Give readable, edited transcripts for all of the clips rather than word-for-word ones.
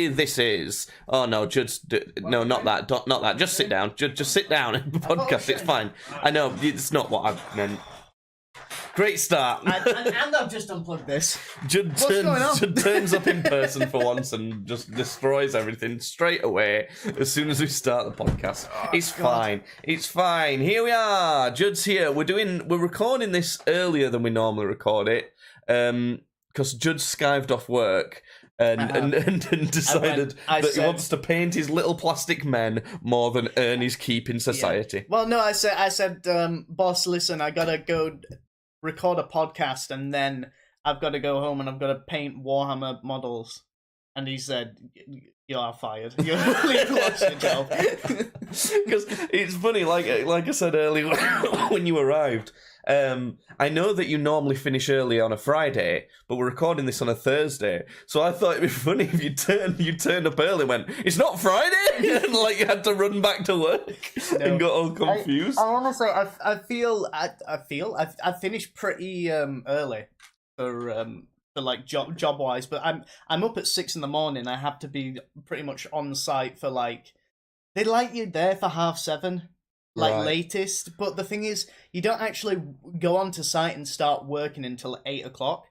Basically, this is... Oh, no, no, not that. Not that. Just sit down. Just sit down and podcast. It's fine. I know, it's not what I meant. Great start. And I've just unplugged this. Judd turns up in person for once and just destroys everything straight away as soon as we start the podcast. It's fine. It's fine. Here we are. Judd's here. We're recording this earlier than we normally record it because Judd skived off work and decided that he wants to paint his little plastic men more than earn his keep in society. Yeah. Well, no, I said, boss, listen, I gotta go record a podcast and then I've got to go home and I've got to paint Warhammer models. And he said, "You are fired. You've lost your job." Because it's funny, like I said earlier when you arrived, I know that you normally finish early on a Friday, but we're recording this on a Thursday. So I thought it'd be funny if you turned up early and went, "It's not Friday," and like you had to run back to work and got all confused. I honestly, I feel I finished pretty early for like job wise, but I'm up at 6 a.m. I have to be pretty much on site for like, they like you there for 7:30. Like latest, but the thing is, you don't actually go onto site and start working until 8 o'clock.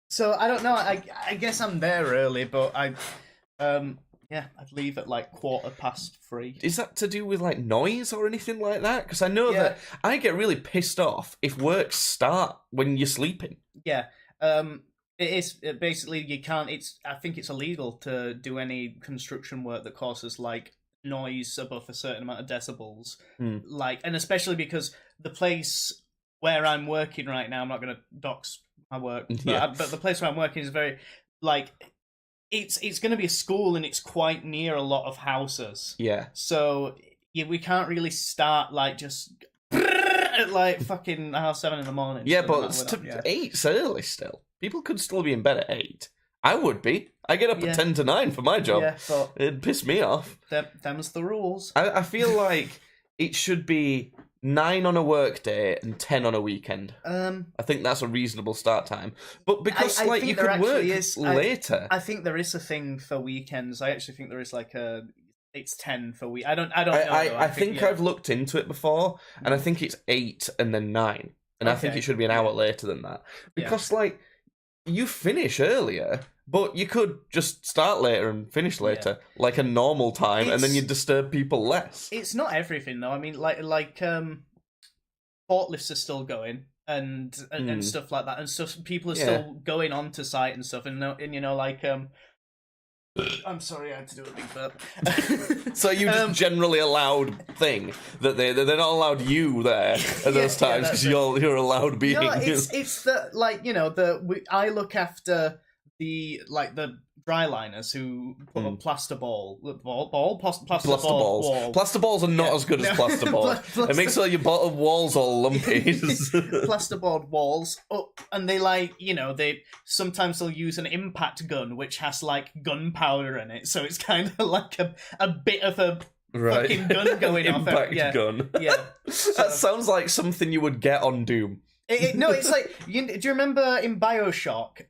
So I don't know. I guess I'm there early, but I'd leave at like 3:15. Is that to do with like noise or anything like that? Because I know that I get really pissed off if work start when you're sleeping. Yeah. It is basically you can't. I think it's illegal to do any construction work that causes like noise above a certain amount of decibels, like, and especially because the place where I'm working right now, I'm not going to dox my work, but the place where I'm working is very like it's going to be a school and it's quite near a lot of houses. Yeah, so we can't really start like just at like fucking 7:30 in the morning. Yeah, but it's 8's early still. People could still be in bed at 8. I would be. I get up at 10 to 9 for my job. Yeah, but it'd piss me off. Them's the rules. I feel like it should be 9 on a work day and 10 on a weekend. I think that's a reasonable start time. But because you could work later. I think there is a thing for weekends. I actually think there is like it's 10 for week. I don't know. I think I've looked into it before, and I think it's 8 and then 9. And I think it should be an hour later than that. Because you finish earlier, but you could just start later and finish later, like a normal time, and then you disturb people less. It's not everything, though. I mean, like forklifts are still going, and stuff like that, and stuff. People are still going onto site and stuff, and you know, like I'm sorry, I had to do a big burp. So you just generally allowed thing that they're not allowed you there at those times because you're allowed being. No, it's the like you know I look after the dry liners who put a plaster balls. Plaster balls are not as good as plasterboard. It makes your bottom walls all lumpy. Plasterboard walls up, and they they sometimes they'll use an impact gun which has like gunpowder in it, so it's kind of like a bit of a fucking gun going off. Impact gun. Yeah, that sounds like something you would get on Doom. No, it's like, do you remember in BioShock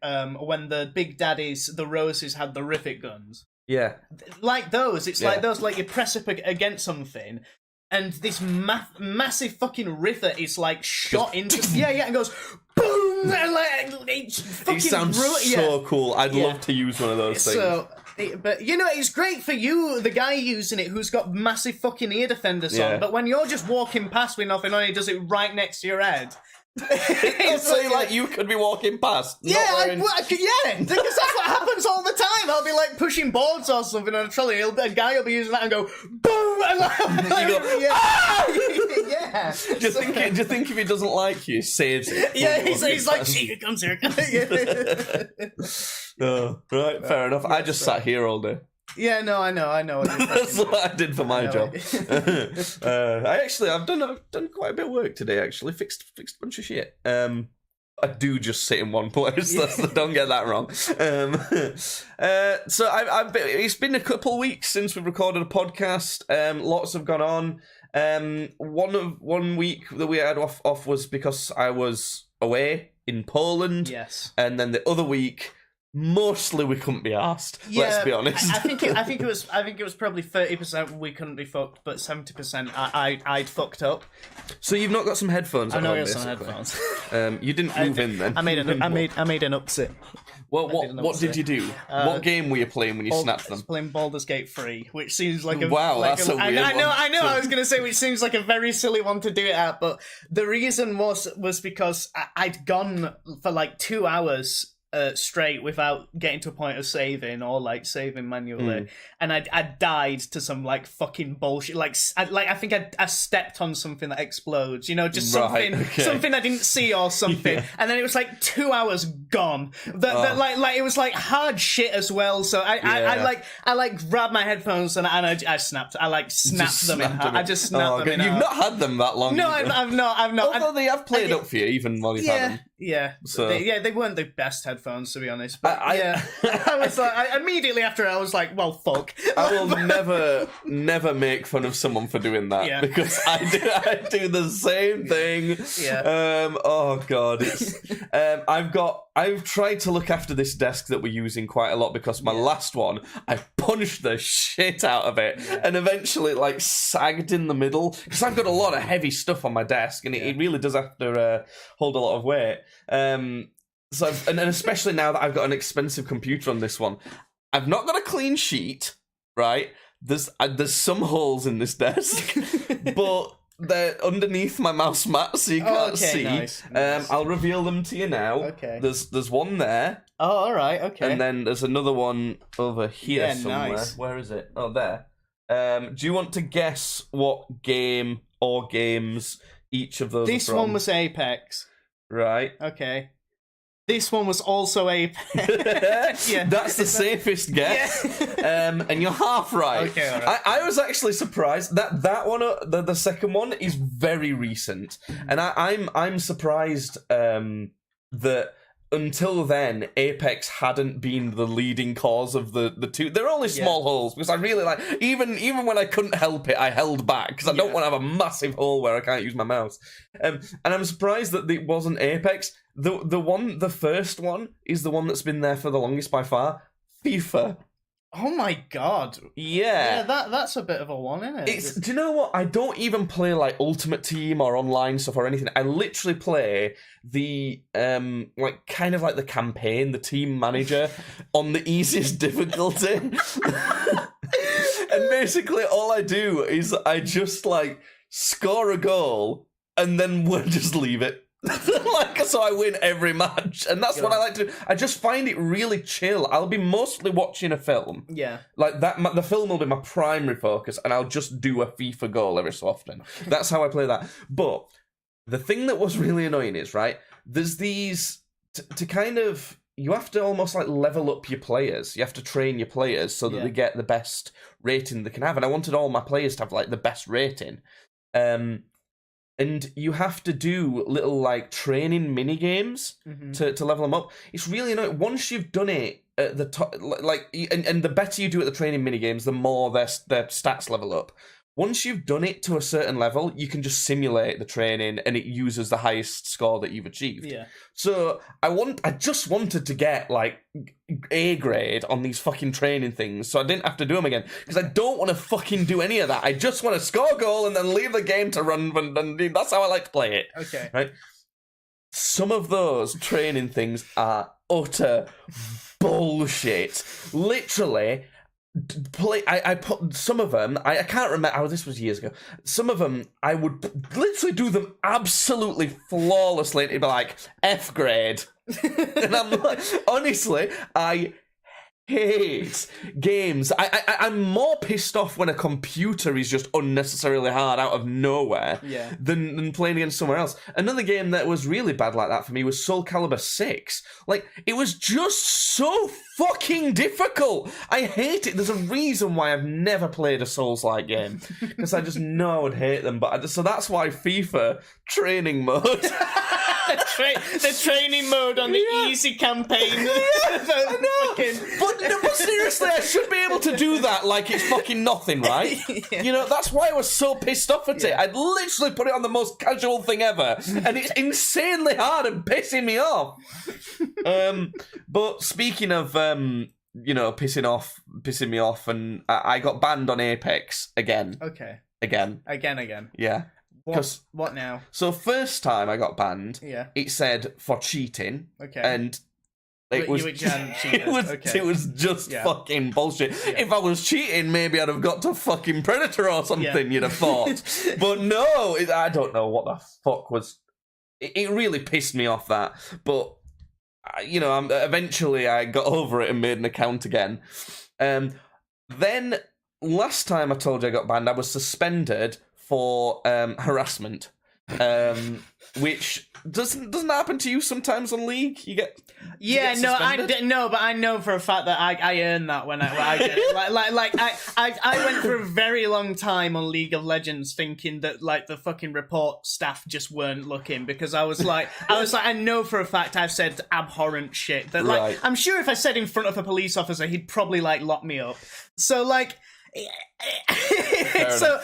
when the Big Daddies, the Roses, had the rivet guns? Yeah. Like those. It's like those, like you press up against something, and this massive fucking rivet is like shot into... and goes... Boom! And like, it sounds so cool. I'd love to use one of those things. So... But, you know, it's great for you, the guy using it, who's got massive fucking ear defenders on, but when you're just walking past with nothing on, he does it right next to your head. It's like you could be walking past. Because that's what happens all the time. I'll be like pushing boards or something on a trolley. A guy will be using that and go boom, and like, you go, ah! Do you think if he doesn't like you, saves it? Yeah, he's like, "See, here comes here." Oh, right, fair enough. I just sat here all day. Yeah, no, I know. That's what I did for my job. I've done quite a bit of work today. Actually, fixed a bunch of shit. I do just sit in one place. Don't get that wrong. So it's been a couple weeks since we've recorded a podcast. Lots have gone on. One week that we had off was because I was away in Poland. Yes. And then the other week, mostly we couldn't be arsed. Let's be honest. I think it was probably 30% we couldn't be fucked, but 70% I'd fucked up. So you've not got some headphones? I know I got some headphones. You didn't move in then. I made an upsit. What did you do? What game were you playing when you snapped I was them? playing Baldur's Gate 3, which seems like a that's a weird one. I know. I was gonna say which seems like a very silly one to do it at, but the reason was because I'd gone for like 2 hours straight without getting to a point of saving or like saving manually, and I died to some like fucking bullshit. I think I stepped on something that explodes. You know, just something I didn't see or something, and then it was like 2 hours gone. It was like hard shit as well. So I grabbed my headphones and I snapped. I snapped them in half. I just snapped them in half. You've not had them that long. No, I've not. Although they have played up for you even while you've had them. Yeah, so they weren't the best headphones to be honest. But I was like, immediately after I was like, well, fuck. I will never make fun of someone for doing that because I do the same thing. Yeah. Oh god, I've tried to look after this desk that we're using quite a lot because my last one I punched the shit out of it and eventually it like sagged in the middle because I've got a lot of heavy stuff on my desk and it really does have to hold a lot of weight. So and especially now that I've got an expensive computer on this one, I've not got a clean sheet, right? There's some holes in this desk, but they're underneath my mouse mat, so you can't see. Nice. I'll reveal them to you now. Okay. There's one there. Oh, all right. Okay. And then there's another one over here somewhere. Nice. Where is it? Oh, there. Do you want to guess what game or games each of those? This are from? one was Apex. Right. Okay. This one was also Apex. Yeah. That's the safest guess. Yeah. And you're half right. Okay, all right. I was actually surprised that one, the second one, is very recent, and I'm surprised that until then Apex hadn't been the leading cause of the two. They're only small holes because I really like even when I couldn't help it, I held back because I don't want to have a massive hole where I can't use my mouse. And I'm surprised that it wasn't Apex. The first one is the one that's been there for the longest by far. FIFA. Oh my god. Yeah. That's a bit of a one, isn't it? Do you know what? I don't even play like Ultimate Team or online stuff or anything. I literally play the kind of like the campaign, the team manager on the easiest difficulty. And basically all I do is I just like score a goal and then we'll just leave it. So I win every match, and that's what I like to do. I just find it really chill. I'll be mostly watching a film, like that. The film will be my primary focus, and I'll just do a FIFA goal every so often. That's how I play that. But the thing that was really annoying is there's these to kind of you have to almost like level up your players. You have to train your players so that they get the best rating they can have. And I wanted all my players to have like the best rating. And you have to do little like training mini games to level them up. It's really annoying. Once you've done it at the top, and the better you do at the training mini games, the more their stats level up. Once you've done it to a certain level, you can just simulate the training, and it uses the highest score that you've achieved. Yeah. So I just wanted to get like A grade on these fucking training things, so I didn't have to do them again because I don't want to fucking do any of that. I just want to score a goal and then leave the game to run. And that's how I like to play it. Okay. Right. Some of those training things are utter bullshit. Literally. I put some of them. I can't remember. Oh, this was years ago. Some of them I would literally do them absolutely flawlessly. It'd be like F grade, and I'm like, honestly, I hate games. I'm more pissed off when a computer is just unnecessarily hard out of nowhere than playing against somewhere else. Another game that was really bad like that for me was Soul Calibur 6. Like, it was just so fucking difficult. I hate it. There's a reason why I've never played a Souls-like game, because I just know I would hate them. So that's why FIFA training mode the training mode on the easy campaign. I know. But seriously, I should be able to do that like it's fucking nothing, right? Yeah. You know, that's why I was so pissed off at it. I'd literally put it on the most casual thing ever, and it's insanely hard and pissing me off. But speaking of, pissing me off, and I got banned on Apex again. Okay. Again. Yeah. What now? So first time I got banned, Yeah. it said for cheating. Okay. And it was it was just fucking bullshit. Yeah. If I was cheating, maybe I'd have got to fucking Predator or something, you'd have thought. But no, I don't know what the fuck was. It really pissed me off, that. But, eventually I got over it and made an account again. Then, last time I told you I got banned, I was suspended for harassment. Which doesn't happen to you sometimes on League. You get but I know for a fact that I earn that when I get it. I went for a very long time on League of Legends thinking that like the fucking report staff just weren't looking, because I was like I know for a fact I've said abhorrent shit that Right. I'm sure if I said in front of a police officer he'd probably like lock me up. So like. So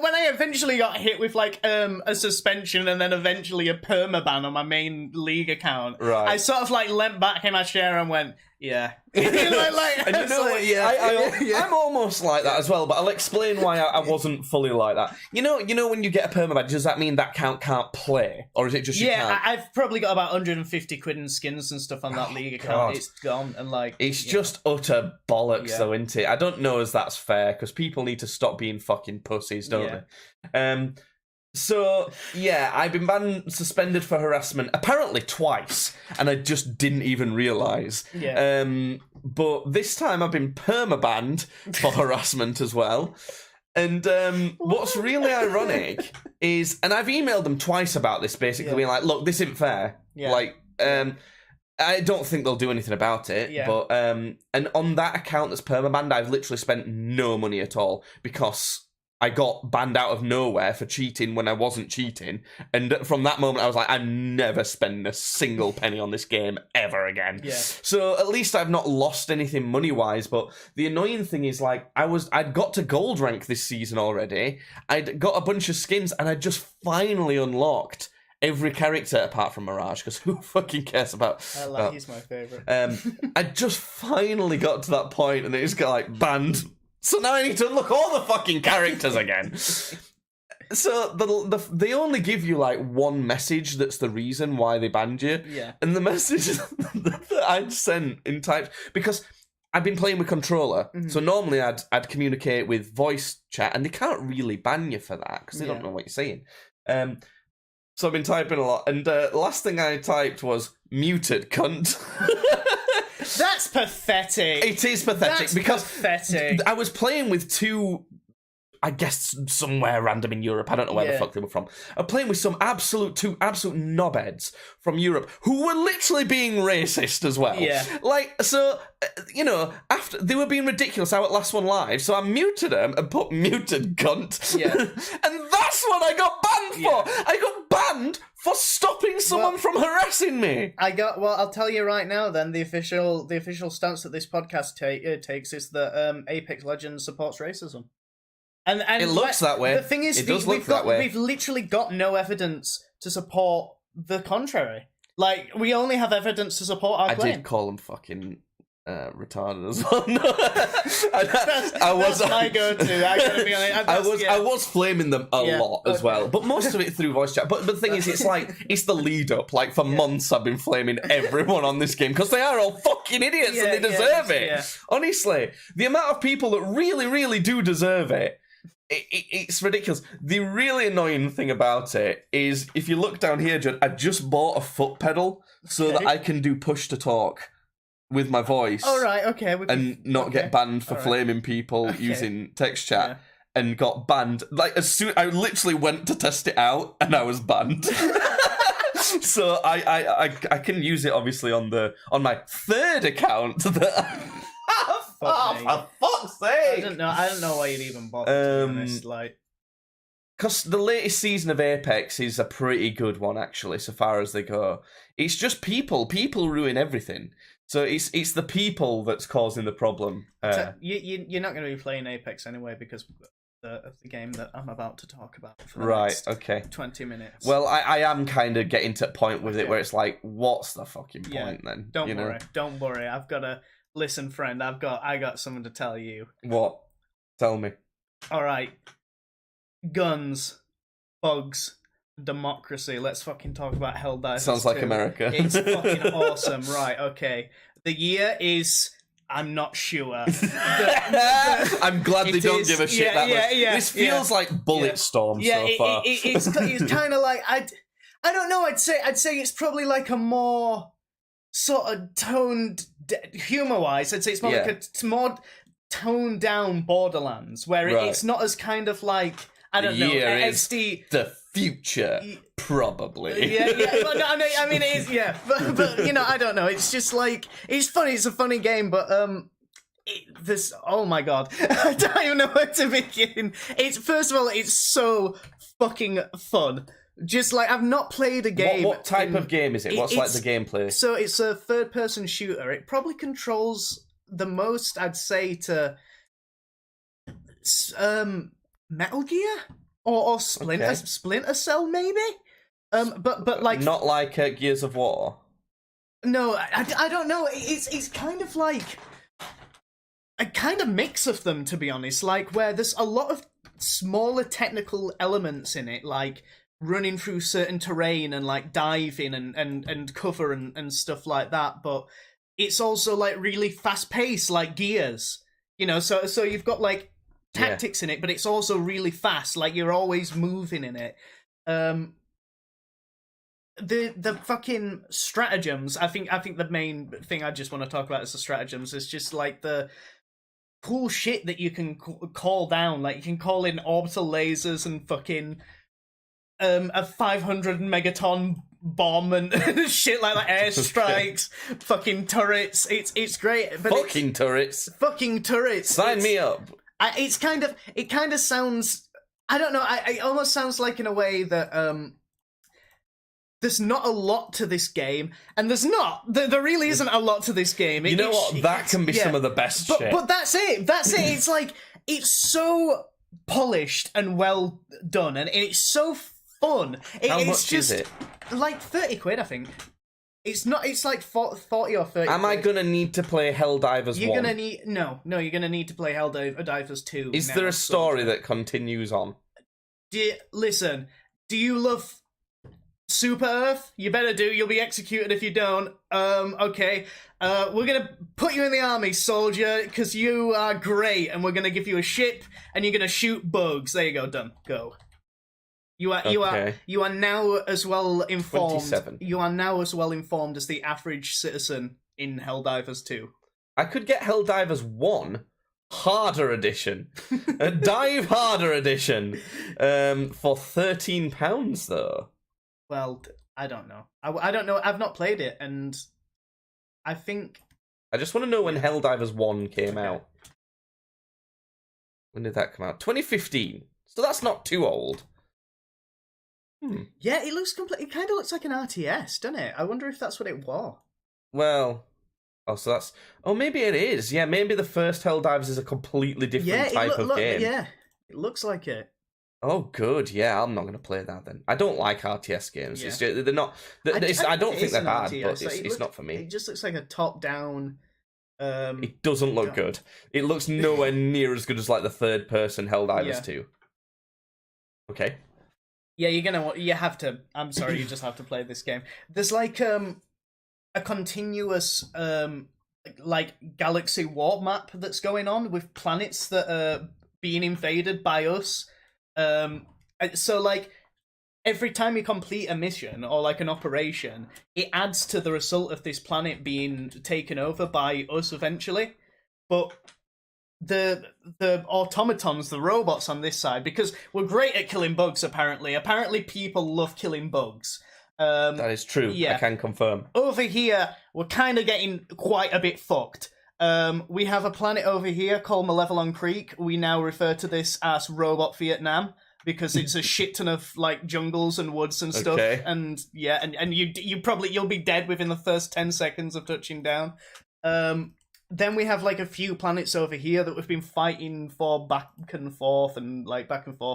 when I eventually got hit with like a suspension and then eventually a permaban on my main League account, right. I sort of like leant back in my chair and went, yeah. And you know what? I'm almost like that as well, but I'll explain why I wasn't fully like that. You know when you get a permaban, does that mean that account can't play, or is it just you can't? I've probably got about 150 quid in skins and stuff on that League account. God. It's gone, and like it's just utter bollocks, though, isn't it? I don't know if that's fair, because people need to stop being fucking pussies, don't they? So, I've been suspended for harassment, apparently twice, and I just didn't even realise. Yeah. But this time I've been permabanned for harassment as well. And what's really ironic is, and I've emailed them twice about this, basically being like, look, this isn't fair. Yeah. Like, I don't think they'll do anything about it. Yeah. But, and on that account that's permabanned, I've literally spent no money at all, because I got banned out of nowhere for cheating when I wasn't cheating. And from that moment, I was like, I'm never spending a single penny on this game ever again. Yeah. So at least I've not lost anything money-wise. But the annoying thing is, like, I'd got to gold rank this season already. I'd got a bunch of skins, and I just finally unlocked every character apart from Mirage, because who fucking cares about... he's my favourite. I just finally got to that point, and it just got, like, banned. So now I need to unlock all the fucking characters again. So they only give you like one message that's the reason why they banned you. Yeah. And the message that I'd sent in types, because I've been playing with controller, so normally I'd communicate with voice chat, and they can't really ban you for that because they don't know what you're saying. So I've been typing a lot, and the last thing I typed was muted cunt. That's pathetic. It is pathetic because pathetic. I was playing with two, I guess somewhere random in Europe. I don't know where the fuck they were from. I'm playing with two absolute knobheads from Europe who were literally being racist as well. Yeah. Like, so, after they were being ridiculous out at Last One Live, so I muted them and put muted cunt. Yeah. And that's what I got banned for. I got banned for stopping someone from harassing me. I'll tell you right now then, the official stance that this podcast takes is that Apex Legends supports racism. And it looks that way. The thing is, it does look that way. We've literally got no evidence to support the contrary. Like, we only have evidence to support our claim. I did call them fucking retarded as well. That's my go-to. I gotta be honest. I was flaming them a lot as well, but most of it through voice chat. But the thing is, it's the lead up. Like, for months I've been flaming everyone on this game because they are all fucking idiots and they deserve it. Yeah. Honestly, the amount of people that really, really do deserve it. It's ridiculous. The really annoying thing about it is, if you look down here, Judd, I just bought a foot pedal so that I can do push to talk with my voice. Oh, right, okay. And not get banned for flaming people using text chat. And got banned. Like, as soon I literally went to test it out and I was banned. So I can use it obviously on my third account that for fuck's sake! I don't know why you'd even bother. To be honest, like, because the latest season of Apex is a pretty good one, actually, so far as they go. It's just people. People ruin everything. So it's the people that's causing the problem. So you're not going to be playing Apex anyway because of the game that I'm about to talk about for the next 20 minutes. Well, I am kind of getting to a point with it where it's like, what's the fucking point then? Don't worry. I've got to listen, friend. I got something to tell you. What? Tell me. All right. Guns, bugs, democracy. Let's fucking talk about Helldivers. Sounds like America. It's fucking awesome. Right, okay. The year is... I'm not sure. I'm glad they don't give a shit that much. This feels like Bulletstorm so far. It's kind of like... I don't know, I'd say it's probably like a more sort of toned... Humor-wise, I'd say it's more like a more toned down Borderlands, where it's not as kind of like... I don't know. SD... The future, probably. Yeah. But no, I mean, it is. Yeah, but I don't know. It's just like it's funny. It's a funny game, but this. Oh my god, I don't even know where to begin. It's first of all, it's so fucking fun. Just like I've not played a game. What type of game is it? What's like the gameplay? So it's a third-person shooter. It probably controls the most, I'd say, to Metal Gear or Splinter Cell maybe. But like not like Gears of War. No, I don't know. It's kind of like a kind of mix of them, to be honest. Like where there's a lot of smaller technical elements in it, like running through certain terrain and like diving and cover and stuff like that. But it's also like really fast paced, like Gears. So you've got like tactics in it, but it's also really fast. Like you're always moving in it. The fucking stratagems. I think the main thing I just want to talk about is the stratagems. It's just like the cool shit that you can call down. Like you can call in orbital lasers and fucking a 500 megaton bomb and shit like that. Airstrikes, fucking turrets. It's great. But turrets. Fucking turrets. Sign me up. It kind of sounds. I don't know. It almost sounds like in a way that there's not a lot to this game, and there's not. There really isn't a lot to this game. You know what? That can be some of the best shit. But that's it. That's it. It's like it's so polished and well done, and it's so fun. How much is it? Like 30 quid, I think. It's not. It's like 40 or 30. Am I gonna need to play Helldivers 1? You're gonna need You're gonna need to play Helldivers 2. Is there a story that continues on? Listen. Do you love Super Earth? You better do. You'll be executed if you don't. Okay. We're gonna put you in the army, soldier, because you are great, and we're gonna give you a ship, and you're gonna shoot bugs. There you go. Done. Go. You are now as well informed. 27. You are now as well informed as the average citizen in Helldivers 2. I could get Helldivers 1 Harder Edition, a Dive Harder Edition, for £13 though. Well, I don't know. I don't know. I've not played it, and I think I just want to know when Helldivers 1 came out. When did that come out? 2015. So that's not too old. Yeah, it looks complete. It kind of looks like an RTS, doesn't it? I wonder if that's what it was. Well, maybe it is. Yeah, maybe the first Helldivers is a completely different type of game. Yeah, it looks like it. Oh, good. Yeah, I'm not going to play that then. I don't like RTS games. Yeah. It's just, they're not. I don't think they're bad, but it's not for me. It just looks like a top-down. It doesn't look good. It looks nowhere near as good as like the third-person Helldivers 2. Okay. Yeah, you have to. I'm sorry, you just have to play this game. There's like a continuous like galaxy warp map that's going on with planets that are being invaded by us. So like every time you complete a mission or like an operation, it adds to the result of this planet being taken over by us eventually. But the automatons, the robots on this side, because we're great at killing bugs apparently. Apparently people love killing bugs. That is true. Yeah. I can confirm. Over here, we're kind of getting quite a bit fucked. We have a planet over here called Malevelon Creek. We now refer to this as Robot Vietnam. because it's a shit ton of like jungles and woods and stuff. Okay. And you'll be dead within the first 10 seconds of touching down. Then we have like a few planets over here that we've been fighting for back and forth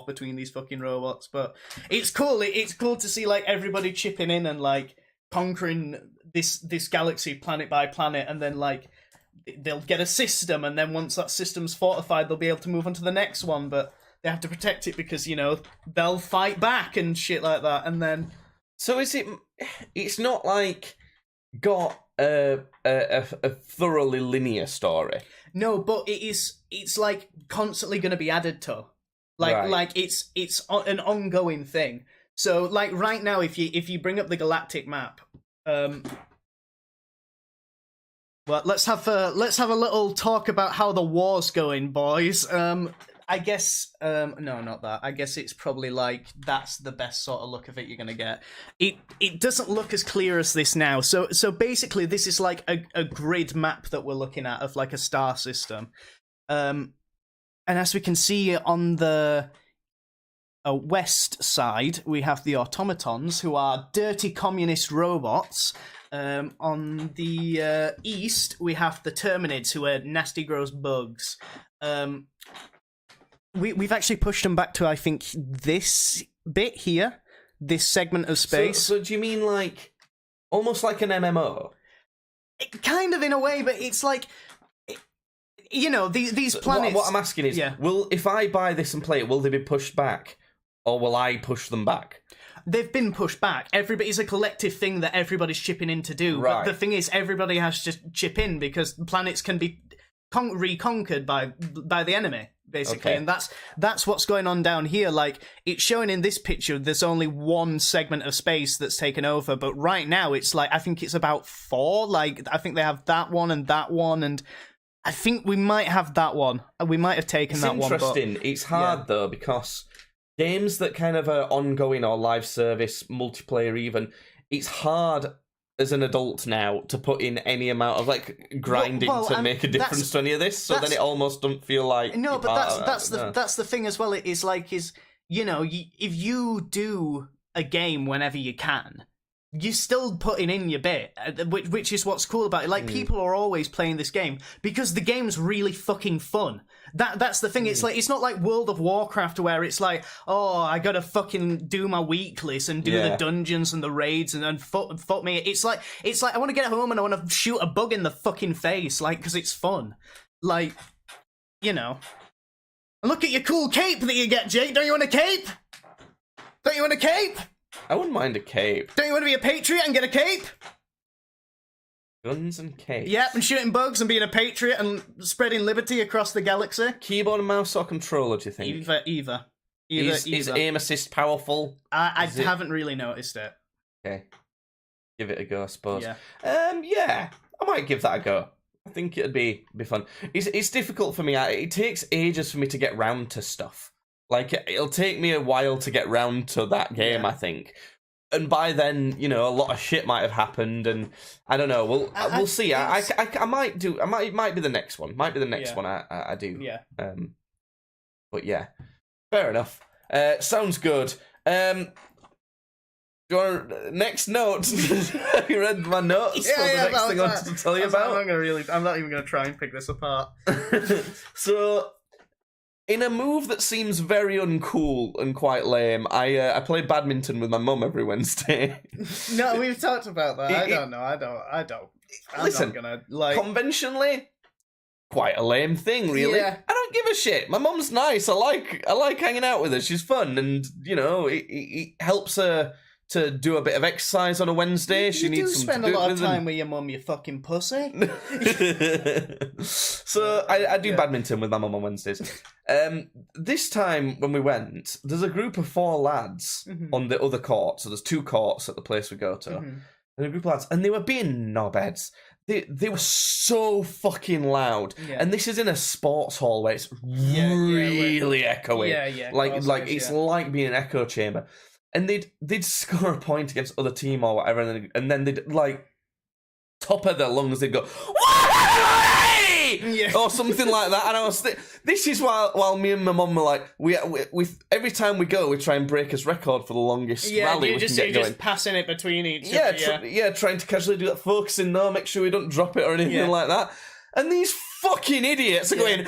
between these fucking robots. But it's cool. It's cool to see like everybody chipping in and like conquering this galaxy planet by planet, and then like they'll get a system, and then once that system's fortified, they'll be able to move on to the next one. But they have to protect it because they'll fight back and shit like that. And then so it's not like got a thoroughly linear story. No, but it's like constantly going to be added to, like it's an ongoing thing. So like right now, if you bring up the galactic map, well, let's have a little talk about how the war's going, boys. I guess no, not that. I guess it's probably like that's the best sort of look of it you're gonna get. It doesn't look as clear as this now. So basically, this is like a grid map that we're looking at of like a star system. And as we can see on the west side, we have the automatons, who are dirty communist robots. On the east, we have the Terminids, who are nasty, gross bugs. We've actually pushed them back to, I think, this bit here, this segment of space. So do you mean like almost like an MMO? Kind of in a way, but it's like, these planets. What I'm asking is, if I buy this and play it, will they be pushed back, or will I push them back? They've been pushed back. It's a collective thing that everybody's chipping in to do. Right. But the thing is, everybody has to chip in because planets can be reconquered by the enemy, basically. Okay. And that's what's going on down here. Like, it's showing in this picture, there's only one segment of space that's taken over, but right now it's like, I think it's about 4. Like, I think they have that one, and I think we might have that one. We might have taken that one. It's interesting. It's hard, though, because games that kind of are ongoing or live service, multiplayer even, it's hard as an adult now to put in any amount of like grinding to make a difference to any of this, so then it almost don't feel like that's the thing as well. It is like if you do a game whenever you can, you're still putting in your bit, which is what's cool about it. Like, people are always playing this game because the game's really fucking fun. That's the thing. It's like, it's not like World of Warcraft where it's like, oh, I gotta fucking do my weeklies and do the dungeons and the raids and fuck me. It's like I want to get home and I want to shoot a bug in the fucking face, like, because it's fun. Like, look at your cool cape that you get, Jake. Don't you want a cape? Don't you want a cape? I wouldn't mind a cape. Don't you want to be a patriot and get a cape? Guns and capes. Yep, and shooting bugs and being a patriot and spreading liberty across the galaxy. Keyboard and mouse or controller, do you think? Either. Is aim assist powerful? I haven't really noticed it. Okay. Give it a go, I suppose. Yeah. I might give that a go. I think it'd be fun. It's difficult for me. It takes ages for me to get round to stuff. Like, it'll take me a while to get round to that game, I think. And by then, a lot of shit might have happened, and I don't know. We'll see. I might do. It might be the next one. Might be the next one. I do. Yeah. But yeah, fair enough. Sounds good. Your next note. Have you read my notes for the next thing I wanted to tell you about? I'm not even gonna try and pick this apart. So, in a move that seems very uncool and quite lame, I play badminton with my mum every Wednesday. No, we've talked about that. I don't know. I don't. Listen, I'm not gonna, conventionally, quite a lame thing, really. Yeah. I don't give a shit. My mum's nice. I like hanging out with her. She's fun, and it helps her to do a bit of exercise on a Wednesday. She needs some spend a lot of time with your mum, you fucking pussy. So I do badminton with my mum on Wednesdays. This time when we went, there's a group of 4 lads on the other court. So there's 2 courts at the place we go to. And a group of lads, and they were being knobheads. They were so fucking loud. Yeah. And this is in a sports hall where it's really echoey. Yeah. Like it's like being an echo chamber. And they'd score a point against other team or whatever, and then they'd, like, top of their lungs, they'd go, "Why?" me, or something like that. And I was, this is while me and my mum were like, we every time we go, we try and break his record for the longest rally we can get going. Just passing it between each other. Trying to casually do that, focusing, no, make sure we don't drop it or anything like that. And these fucking idiots are going,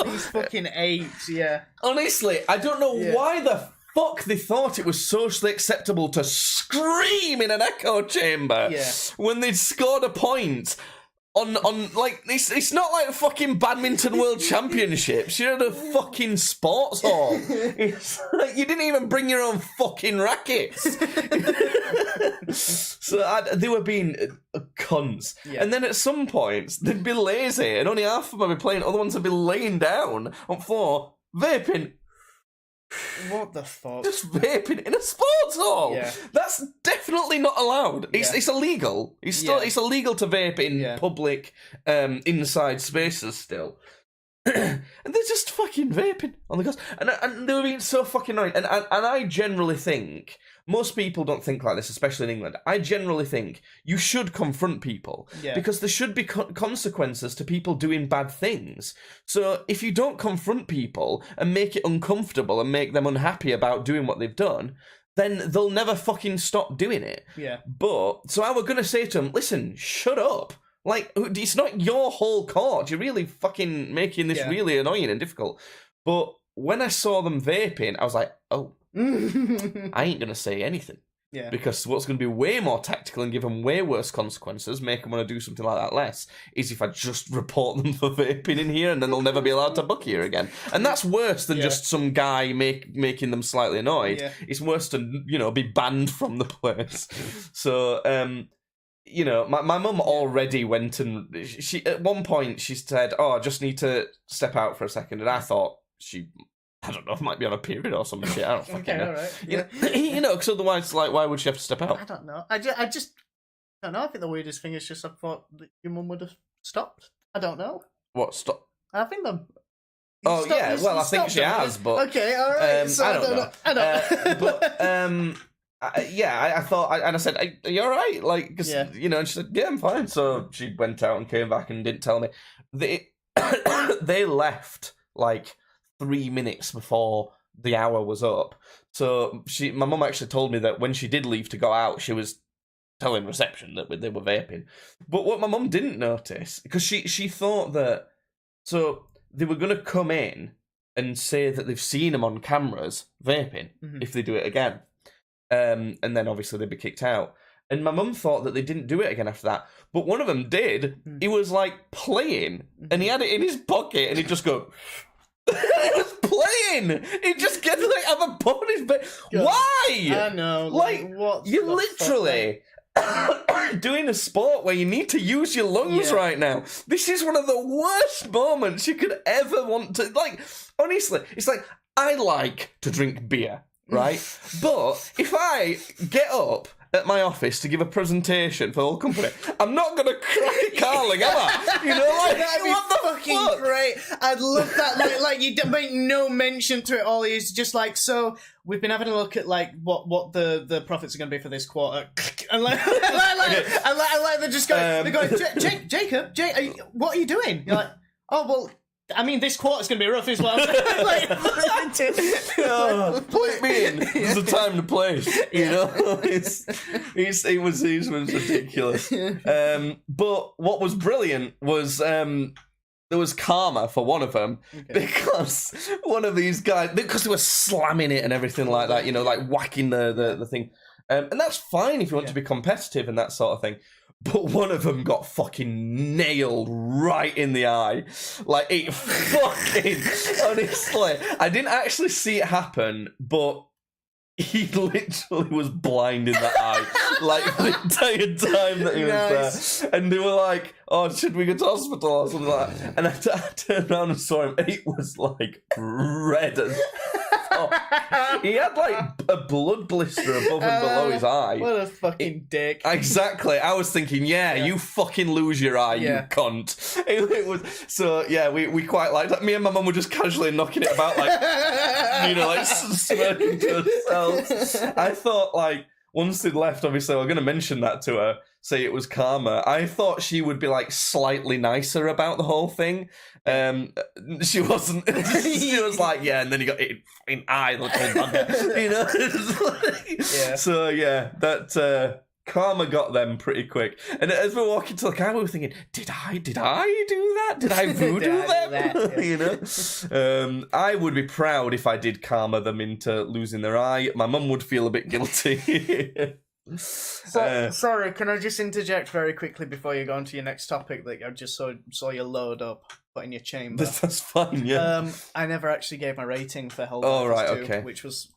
these fucking apes, Honestly, I don't know why the fuck they thought it was socially acceptable to scream in an echo chamber when they'd scored a point on like, it's not like the fucking badminton world championships. You're at a fucking sports hall. It's like you didn't even bring your own fucking rackets. So they were being cunts. And then at some points, they'd be lazy and only half of them would be playing, other ones would be laying down on the floor, vaping. What the fuck? Just vaping in a sports hall. Yeah. That's definitely not allowed. It's illegal. It's illegal to vape in public inside spaces still. And they're just fucking vaping on the coast. And they were being so fucking annoying. And I generally think, most people don't think like this, especially in England. I generally think you should confront people because there should be consequences to people doing bad things. So if you don't confront people and make it uncomfortable and make them unhappy about doing what they've done, then they'll never fucking stop doing it. Yeah. But, so I was going to say to them, listen, shut up. Like, it's not your whole court. You're really fucking making this really annoying and difficult. But when I saw them vaping, I was like, oh, I ain't going to say anything. Yeah. Because what's going to be way more tactical and give them way worse consequences, make them want to do something like that less, is if I just report them for vaping in here and then they'll never be allowed to book here again. And that's worse than just some guy making them slightly annoyed. Yeah. It's worse to, be banned from the place. So, my mum already went and she at one point she said, "Oh, I just need to step out for a second," and I thought I don't know, might be on a period or some shit. I don't fucking know. Right. Because otherwise, like, why would she have to step out? I don't know. I just don't know. I think the weirdest thing is just I thought that your mum would have stopped. I don't know. What stop? I think them. Oh yeah, well I think she has, but okay, all right. So I don't know. I don't know. I thought, and I said, "Are you all right?" Like, cause, and she said, "Yeah, I'm fine." So she went out and came back and didn't tell me. They left like 3 minutes before the hour was up. So my mum actually told me that when she did leave to go out, she was telling reception that they were vaping. But what my mum didn't notice, because she thought that, so they were going to come in and say that they've seen them on cameras vaping if they do it again. And then obviously they'd be kicked out. And my mum thought that they didn't do it again after that. But one of them did. He was like playing and he had it in his pocket and he'd just go... He was playing. He just gets like have a bun in his bed. Why? I know. Like you're literally doing a sport where you need to use your lungs right now. This is one of the worst moments you could ever want to. Like, honestly, it's like I like to drink beer, right? But if I get up at my office to give a presentation for the whole company, I'm not going to crack a Carling, am I? That'd be what the fucking great. I'd love that. Like you make no mention to it all. He's just like, so we've been having a look at like what the profits are going to be for this quarter, and like they're just going, they're going, Jacob, what are you doing? You're like, oh well. I mean, this quarter's going to be rough as well. Play me in. It's the time to play. It was ridiculous. But what was brilliant was there was karma for one of them because one of these guys, because they were slamming it and everything like that, like whacking the thing. And that's fine if you want to be competitive and that sort of thing. But one of them got fucking nailed right in the eye. Like, it fucking... Honestly, I didn't actually see it happen, but he literally was blind in the eye. Like, the entire time that he was there. And they were like, oh, should we go to hospital or something like that? And I turned around and saw him, and it was, like, red as... He had like a blood blister above and below his eye. What a fucking dick. Exactly. I was thinking, you fucking lose your eye, you cunt. It was so we quite liked that. Me and my mum were just casually knocking it about like like smirking to ourselves. I thought like once they'd left, obviously, I was going to mention that to her, say it was Karma. I thought she would be like slightly nicer about the whole thing. She wasn't. She was like, yeah, and then he got hit in eye, you know. Yeah. So yeah, that Karma got them pretty quick. And as we're walking to the car, we were thinking, did I do that? Did I voodoo Did I do them? that? You know. I would be proud if I did Karma them into losing their eye. My mum would feel a bit guilty. Sorry, can I just interject very quickly before you go on to your next topic that I just saw you load up, put in your chamber? That's fine, yeah. I never actually gave my rating for Helldivers Oh, right, 2, okay. which was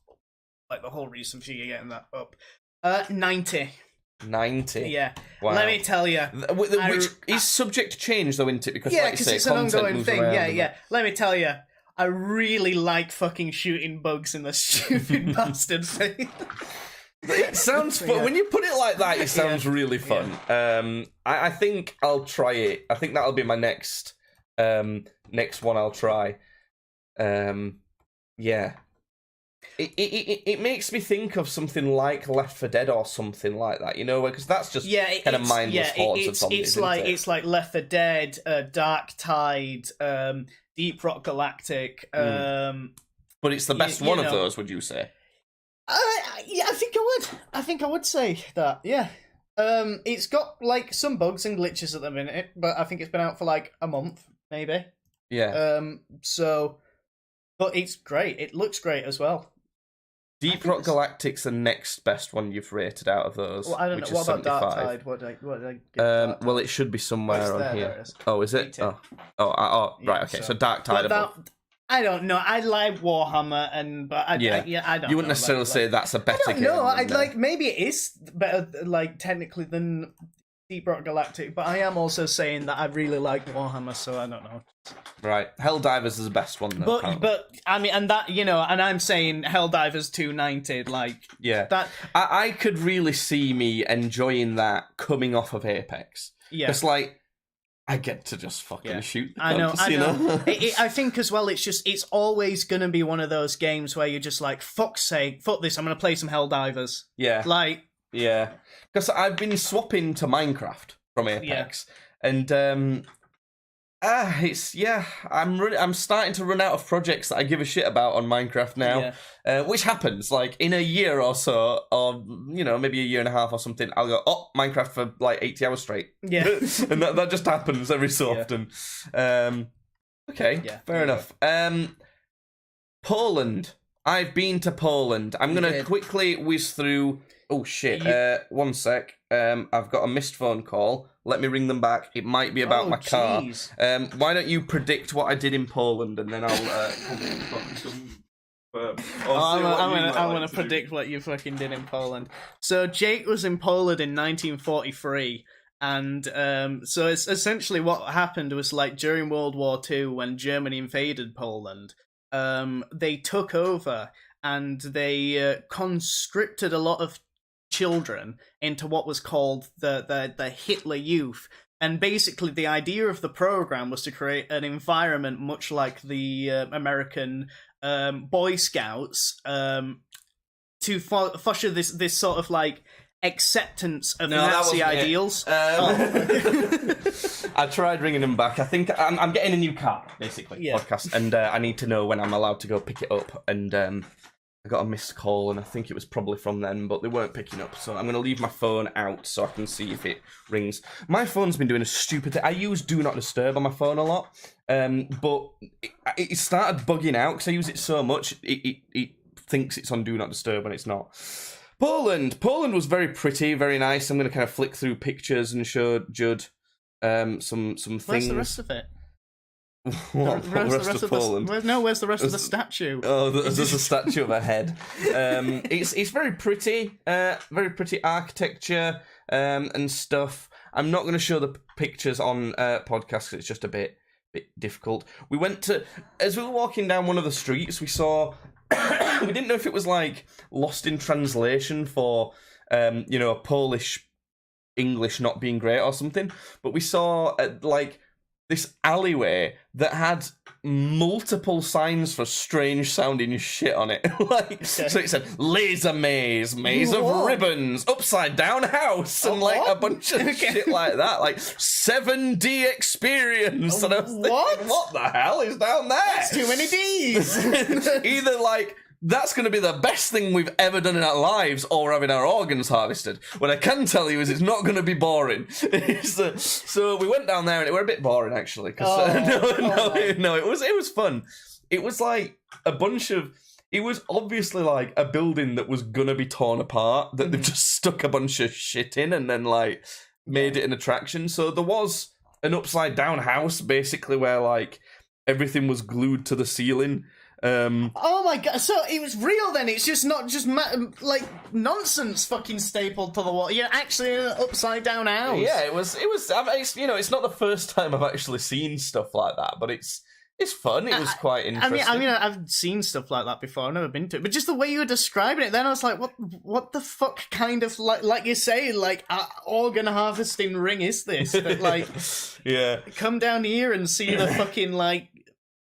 like the whole reason for you getting that up. 90. 90. Yeah. Wow. Let me tell you. Which is subject to change, though, isn't it? Because, Yeah, like you because say, it's an content ongoing moves thing. around Yeah, and yeah. Let me tell you. I really like fucking shooting bugs in the stupid bastard thing. It sounds fun. Yeah. When you put it like that, it sounds really fun. I think I'll try it. I think that'll be my next one I'll try. Yeah. It makes me think of something like Left 4 Dead or something like that, you know, because that's just kind of mindless hordes of zombies. It's like Left 4 Dead, Dark Tide, Deep Rock Galactic. But it's the best one of those, would you say? Yeah, I think I would say that. Yeah. It's got like some bugs and glitches at the minute, but I think it's been out for like a month, maybe. Yeah. But it's great. It looks great as well. Deep Rock Galactic's the next best one you've rated out of those. Well, I don't know. What about Dark Tide? What did I give Dark Tide? Well, it should be somewhere on there here. it is. Oh, is it? 18. Right. Yeah, Okay. So Dark Tide. But that, I don't know. I like Warhammer, but I don't. You know. wouldn't necessarily say that's a better game. No, I'd like maybe it is better, like technically than Deep Rock Galactic, but I am also saying that I really like Warhammer, so I don't know. Right, Helldivers is the best one, though. But I mean, and that, you know, and I'm saying Helldivers 290, like that. I could really see me enjoying that coming off of Apex. Yeah, it's like I get to just fucking shoot. I know. know? I think as well, it's always gonna be one of those games where you're just like, fuck's sake, fuck this, I'm gonna play some Helldivers. Yeah, yeah, because I've been swapping to Minecraft from Apex, and I'm starting to run out of projects that I give a shit about on Minecraft now, which happens like in a year or so, or you know, maybe a year and a half or something. I'll go, Minecraft for like 80 hours straight, and that just happens every so often. Okay, fair enough. Poland. I've been to Poland. I'm gonna quickly whiz through. Oh shit! 1 sec. I've got a missed phone call. Let me ring them back. It might be about my car. Why don't you predict what I did in Poland, and then I'll. I'm gonna predict what you fucking did in Poland. So Jake was in Poland in 1943, and so it's essentially what happened was like during World War II when Germany invaded Poland. They took over and they conscripted a lot of children into what was called the Hitler Youth, and basically the idea of the program was to create an environment much like the American Boy Scouts, to foster this sort of like acceptance of Nazi ideals. I tried ringing him back. I think I'm getting a new car, basically, podcast, and I need to know when I'm allowed to go pick it up, and I got a missed call, and I think it was probably from them, but they weren't picking up, so I'm going to leave my phone out so I can see if it rings. My phone's been doing a stupid thing. I use Do Not Disturb on my phone a lot, but it started bugging out because I use it so much, it thinks it's on Do Not Disturb when it's not. Poland was very pretty, very nice. I'm going to kind of flick through pictures and show Judd some things. Where's the rest of it? What? The rest of Poland? Where's the rest of the statue? Oh, there's a statue of a head. It's very pretty architecture and stuff. I'm not going to show the pictures on podcast because it's just a bit difficult. We went to, as we were walking down one of the streets, we saw, we didn't know if it was like lost in translation for, Polish English not being great or something, but we saw like this alleyway that had multiple signs for strange sounding shit on it. So it said laser maze, maze of ribbons, upside down house, and a bunch of shit like that, 7D experience. And I was thinking, what the hell is down there? That's too many Ds. Either that's going to be the best thing we've ever done in our lives, or having our organs harvested. What I can tell you is it's not going to be boring. So we went down there, and it were a bit boring, actually. No, it was fun. It was like a bunch of... It was obviously like a building that was going to be torn apart, that they've just stuck a bunch of shit in and then made it an attraction. So there was an upside down house, basically, where everything was glued to the ceiling. Oh my god! So it was real then. It's just not just nonsense, fucking stapled to the wall. You're actually in an upside down house. Yeah, it was. It's not the first time I've actually seen stuff like that, but it's fun. It was quite interesting. I mean, I've seen stuff like that before. I've never been to it, but just the way you were describing it, then I was like, what the fuck kind of like you say, organ harvesting ring is this? That yeah, come down here and see the fucking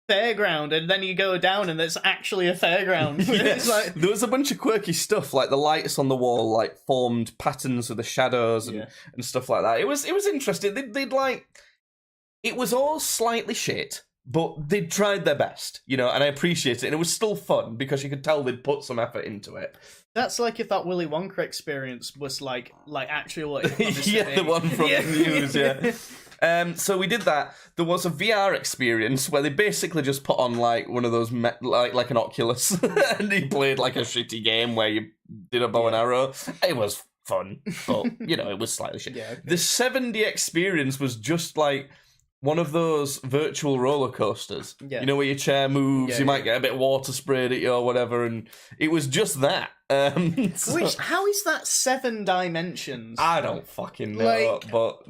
fairground, and then you go down and there's actually a fairground. Yeah. There was a bunch of quirky stuff, like the lights on the wall formed patterns of the shadows and stuff like that. It was interesting. They'd it was all slightly shit, but they'd tried their best, and I appreciate it, and it was still fun because you could tell they'd put some effort into it. That's like if that Willy Wonka experience was like actually what it promised yeah, to be. The one from the news, yeah. So we did that. There was a VR experience where they basically just put on one of those like an Oculus, and he played a shitty game where you did a bow and arrow. It was fun, but it was slightly shit. Yeah, okay. The 7D experience was just one of those virtual roller coasters. Yeah. Where your chair moves, you might get a bit of water sprayed at you or whatever, and it was just that. How is that 7 dimensions? I don't fucking know, but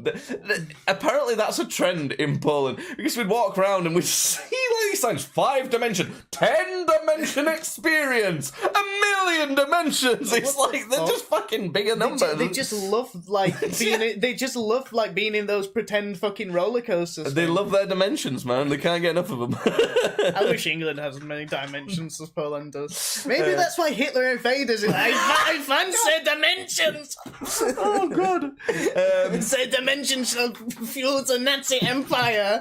apparently that's a trend in Poland, because we'd walk around and we'd see these signs, 5-dimension, 10-dimension experience, 1,000,000 dimensions. It's they're just fucking bigger numbers. They just love being. They just love being in those pretend fucking roller coasters. They love their dimensions, man. They can't get enough of them. I wish England has as many dimensions as Poland does. Maybe that's why Hitler invaded. I fancy dimensions. Oh god! Say dimensions shall fuel the Nazi Empire.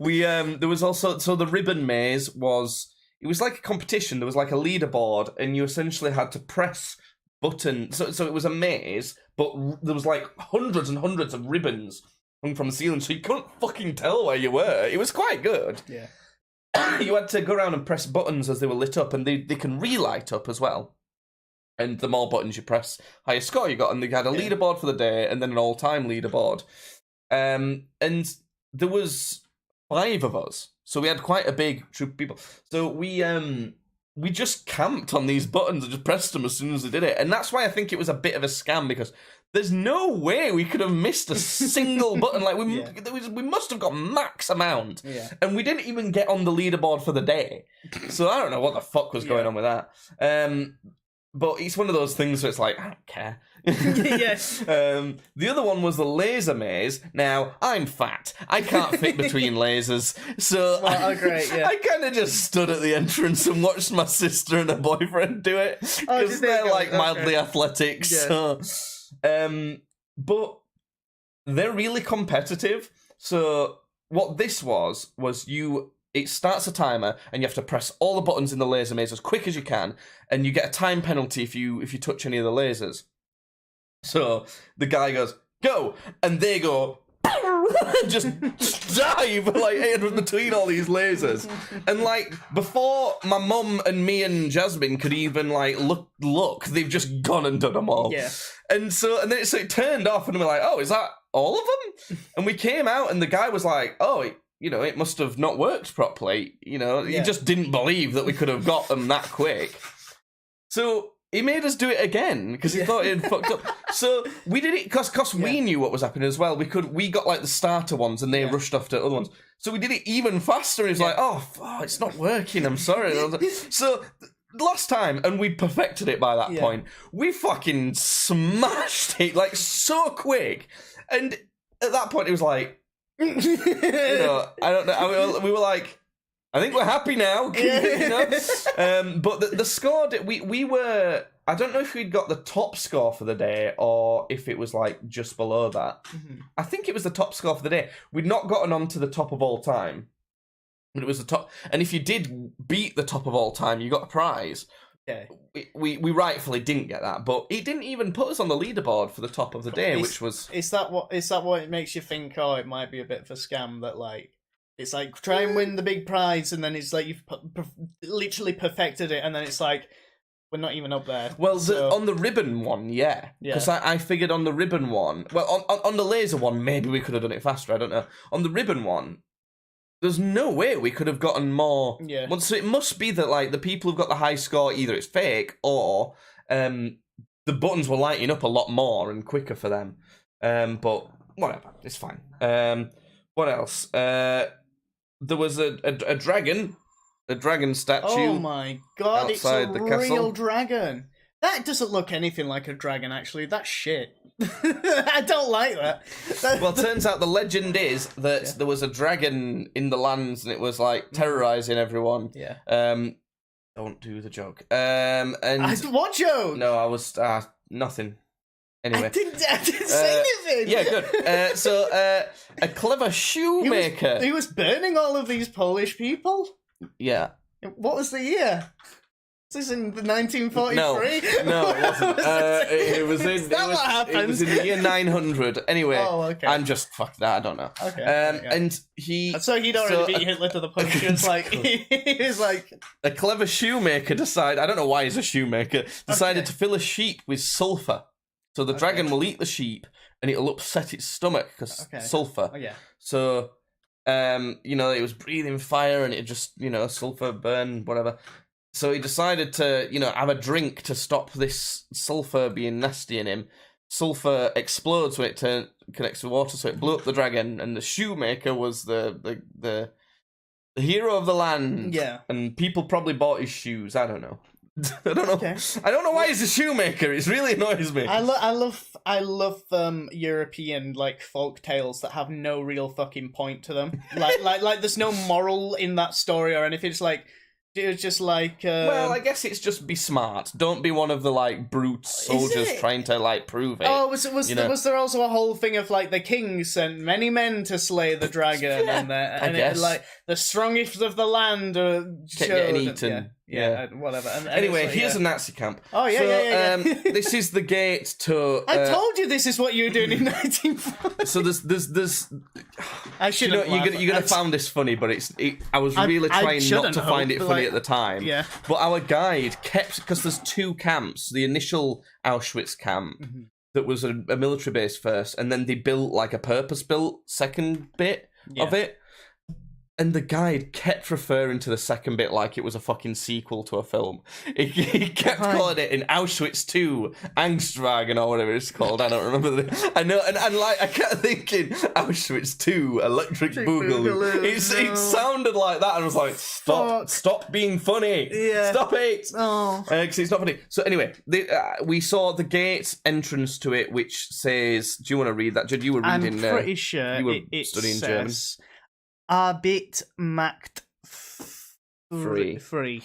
There was also the ribbon maze was. It was like a competition. There was a leaderboard, and you essentially had to press buttons. So it was a maze, but there was hundreds and hundreds of ribbons hung from the ceiling, so you couldn't fucking tell where you were. It was quite good. Yeah. You had to go around and press buttons as they were lit up, and they can relight up as well. And the more buttons you press, higher score you got. And they had a leaderboard for the day, and then an all-time leaderboard. And there was 5 of us, so we had quite a big troop of people. So we just camped on these buttons and just pressed them as soon as they did it. And that's why I think it was a bit of a scam, because there's no way we could have missed a single button. We must have got max amount. Yeah. And we didn't even get on the leaderboard for the day. So I don't know what the fuck was going on with that. But it's one of those things where it's I don't care. Yes. The other one was the laser maze. Now, I'm fat. I can't fit between lasers. So great, yeah. I kind of just stood at the entrance and watched my sister and her boyfriend do it. Because they're mildly athletic. Yeah. So, but they're really competitive. So what this was it starts a timer, and you have to press all the buttons in the laser maze as quick as you can, and you get a time penalty if you touch any of the lasers. So the guy goes, go, and they go, just dive 800 between all these lasers. And before my mum and me and Jasmine could even look, they've just gone and done them all. Yeah. And then it turned off, and we're like, oh, is that all of them? And we came out, and the guy was like, oh, it must have not worked properly. He just didn't believe that we could have got them that quick. So he made us do it again because he thought it had fucked up. So we did it because we knew what was happening as well. We got the starter ones, and they rushed off to other ones. So we did it even faster. He's like, oh, it's not working. I'm sorry. And I was like, so last time, and we perfected it by that point. We fucking smashed it so quick, and at that point, it was like, I don't know. We were like, I think we're happy now, But the score, we were. I don't know if we'd got the top score for the day or if it was like just below that. Mm-hmm. I think it was the top score for the day. We'd not gotten on to the top of all time, but it was the top. And if you did beat the top of all time, you got a prize. Yeah. We rightfully didn't get that, but it didn't even put us on the leaderboard for the top of the day, which was. Is that what it makes you think? Oh, it might be a bit of a scam that like. It's like try and win the big prize, and then it's like you've literally perfected it, and then it's like. We're not even up there. Well, on the ribbon one, yeah. Because I figured on the ribbon one... Well, on the laser one, maybe we could have done it faster, I don't know. On the ribbon one, there's no way we could have gotten more... Yeah. Well, so it must be that, like, the people who've got the high score, either it's fake, or the buttons were lighting up a lot more and quicker for them. But, whatever, it's fine. What else? There was a dragon... The dragon statue. Oh my god, it's a the real castle. dragon. That doesn't look anything like a dragon, actually. That's shit. I don't like that. Well, it turns out the legend is that there was a dragon in the lands and it was, like, terrorising everyone. Yeah. Don't do the joke. What joke? No, I was... nothing. Anyway. I didn't say anything. Yeah, good. So, a clever shoemaker... He was burning all of these Polish people? Yeah. What was the year? Is this in the 1943? No, it wasn't. It was in. What happened? It was in the year 900. Anyway, okay. I'm just fuck that. I don't know. Okay. And he. So he'd already beat Hitler to the punch. He was like, a clever shoemaker decided. I don't know why he's a shoemaker. Decided to fill a sheep with sulfur, so the dragon will eat the sheep and it'll upset its stomach because sulfur. Oh yeah. So. It was breathing fire and it just, sulfur burn, whatever. So he decided to, have a drink to stop this sulfur being nasty in him. Sulfur explodes when it connects to water, so it blew up the dragon, and the shoemaker was the hero of the land. Yeah. And people probably bought his shoes, I don't know. I don't know. Okay. I don't know why he's a shoemaker. It really annoys me. I love European like folk tales that have no real fucking point to them. like there's no moral in that story or anything. It's just like. Well, I guess it's just be smart. Don't be one of the like brute soldiers trying to like prove it. Oh, was there also a whole thing of like the king sent many men to slay the dragon and it, like the strongest of the land kept getting eaten. Yeah, whatever. And anyway, here's a Nazi camp. Oh yeah, so, this is the gate to. I told you this is what you were doing in 1940. So there's. I shouldn't. You're gonna find this funny, but I was really trying not to find it funny at the time. Yeah. But our guide kept, because there's two camps. The initial Auschwitz camp that was a military base first, and then they built like a purpose-built second bit of it. And the guide kept referring to the second bit like it was a fucking sequel to a film. He kept calling it in Auschwitz 2, Angstwagen or whatever it's called. I don't remember. I know, and like I kept thinking Auschwitz 2, Electric Boogaloo. It sounded like that, and I was like, stop being funny. Yeah. Stop it. Oh. Because it's not funny. So anyway, we saw the gate entrance to it, which says, do you want to read that? Judd, you were reading. I'm pretty sure you were studying German. Arbeit macht free.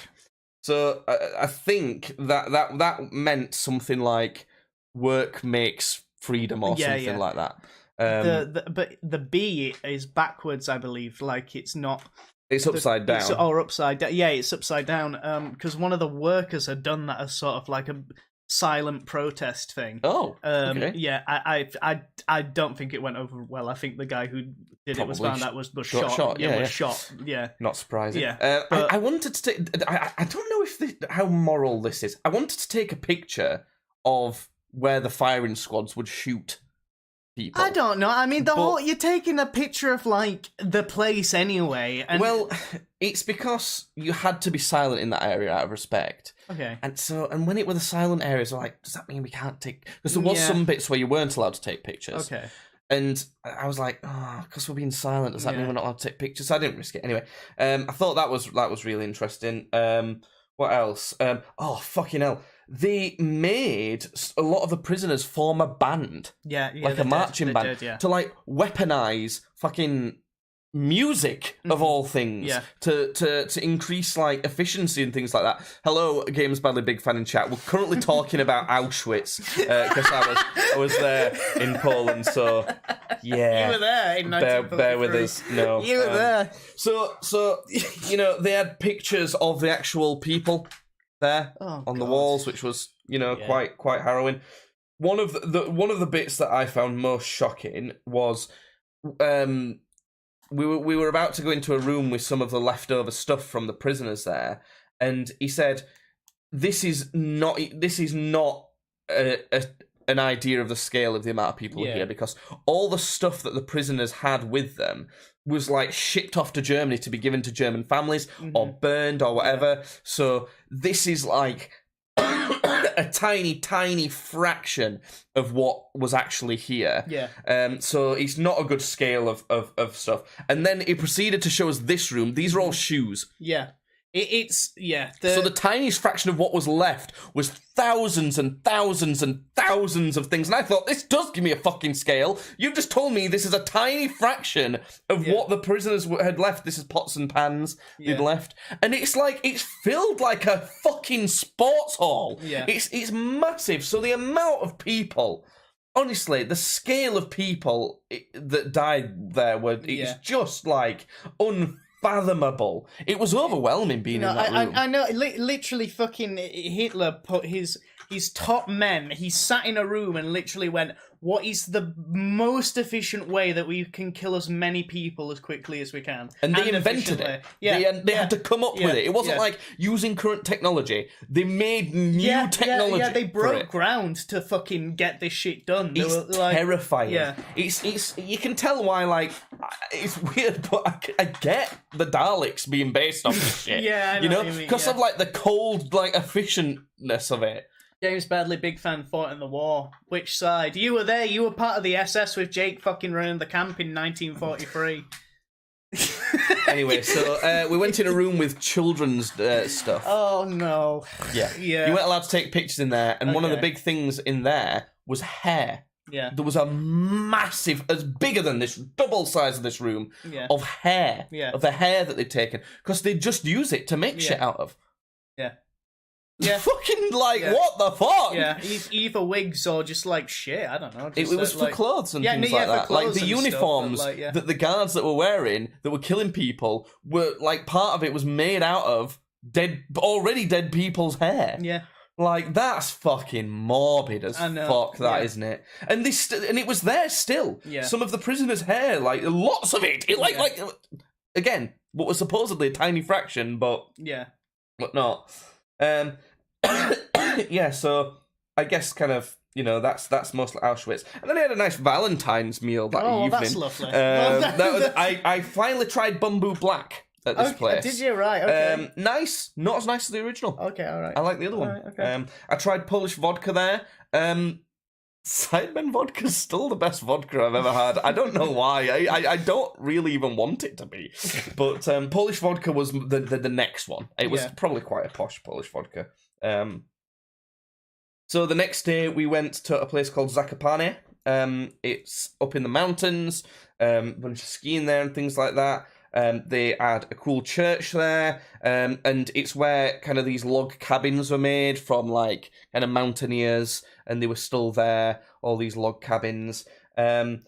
So I think that meant something like work makes freedom or something like that. But the B is backwards, I believe. Like it's not. It's upside down. Or upside down. Yeah, it's upside down. Because one of the workers had done that as sort of like a silent protest thing. Oh, okay. Yeah, I don't think it went over well. I think the guy who did it was found out was shot. Shot. Yeah, not surprising. Yeah, I wanted to take. I don't know if how moral this is. I wanted to take a picture of where the firing squads would shoot people. I don't know. I mean, you're taking a picture of like the place anyway. And... Well, it's because you had to be silent in that area out of respect. Okay. And when it were the silent areas, we're like, does that mean we can't take? Because there was some bits where you weren't allowed to take pictures. Okay. And I was like, because we're being silent, does that mean we're not allowed to take pictures? So I didn't risk it anyway. I thought that was really interesting. What else? Oh fucking hell! they made a lot of the prisoners form a band, like a marching band, to like weaponize fucking music of all things, to increase like efficiency and things like that. Hello, Games Badly Big Fan in chat. We're currently talking about Auschwitz because I was there in Poland, so yeah. You were there in 1943. Bear with us. No, you were there. So you know, they had pictures of the actual people there on the walls, which was, you know, quite harrowing. One of the bits that I found most shocking was we were about to go into a room with some of the leftover stuff from the prisoners there, and he said, "This is not an idea of the scale of the amount of people here, because all the stuff that the prisoners had with them was like shipped off to Germany to be given to German families or burned or whatever. So this is like a tiny fraction of what was actually here. So it's not a good scale of stuff. And then he proceeded to show us this room. These are all shoes. So the tiniest fraction of what was left was thousands and thousands and thousands of things. And I thought, this does give me a fucking scale. You've just told me this is a tiny fraction of what the prisoners had left. This is pots and pans they'd left. And it's like, it's filled like a fucking sports hall. It's massive. So the amount of people, honestly, the scale of people that died there it's just like unfathomable. It was overwhelming being in that room. I know, literally fucking Hitler put his top men, he sat in a room and literally went, what is the most efficient way that we can kill as many people as quickly as we can? And they invented it. They had to come up with it. It wasn't like using current technology. They made new technology. They broke ground to fucking get this shit done. It's terrifying. It's you can tell why, like, it's weird, but I get the Daleks being based on this shit. I know, you know, what you mean, because of like the cold, like, efficientness of it. James Badley, big fan, fought in the war. Which side? You were there. You were part of the SS with Jake fucking running the camp in 1943. Anyway, so we went in a room with children's stuff. Oh, no. Yeah. You weren't allowed to take pictures in there, and one of the big things in there was hair. There was a massive, as bigger than this, double size of this room, of hair. Of the hair that they'd taken. Because they'd just use it to make shit out of. Fucking, like, what the fuck? Either wigs or just, like, shit, I don't know. It was for clothes and things like that. Like, the uniforms that the guards that were wearing, that were killing people, were, like, part of it was made out of already dead people's hair. Like, that's fucking morbid as fuck, isn't it? And and it was there still. Some of the prisoners' hair, like, lots of it. Like, again, what was supposedly a tiny fraction, but not. So I guess kind of, you know, that's mostly Auschwitz. And then I had a nice Valentine's meal that evening. That's lovely. I finally tried Bamboo Black at this place. Did you? Right, okay. Nice. Not as nice as the original. Okay, all right. I like the other one. Right, okay. I tried Polish vodka there. Sidemen vodka's still the best vodka I've ever had. I don't know why. I don't really even want it to be. But Polish vodka was the next one. It was probably quite a posh Polish vodka. So the next day we went to a place called Zakopane. It's up in the mountains, a bunch of skiing there and things like that. They had a cool church there, and it's where kind of these log cabins were made from, like, kind of mountaineers, and they were still there, all these log cabins. There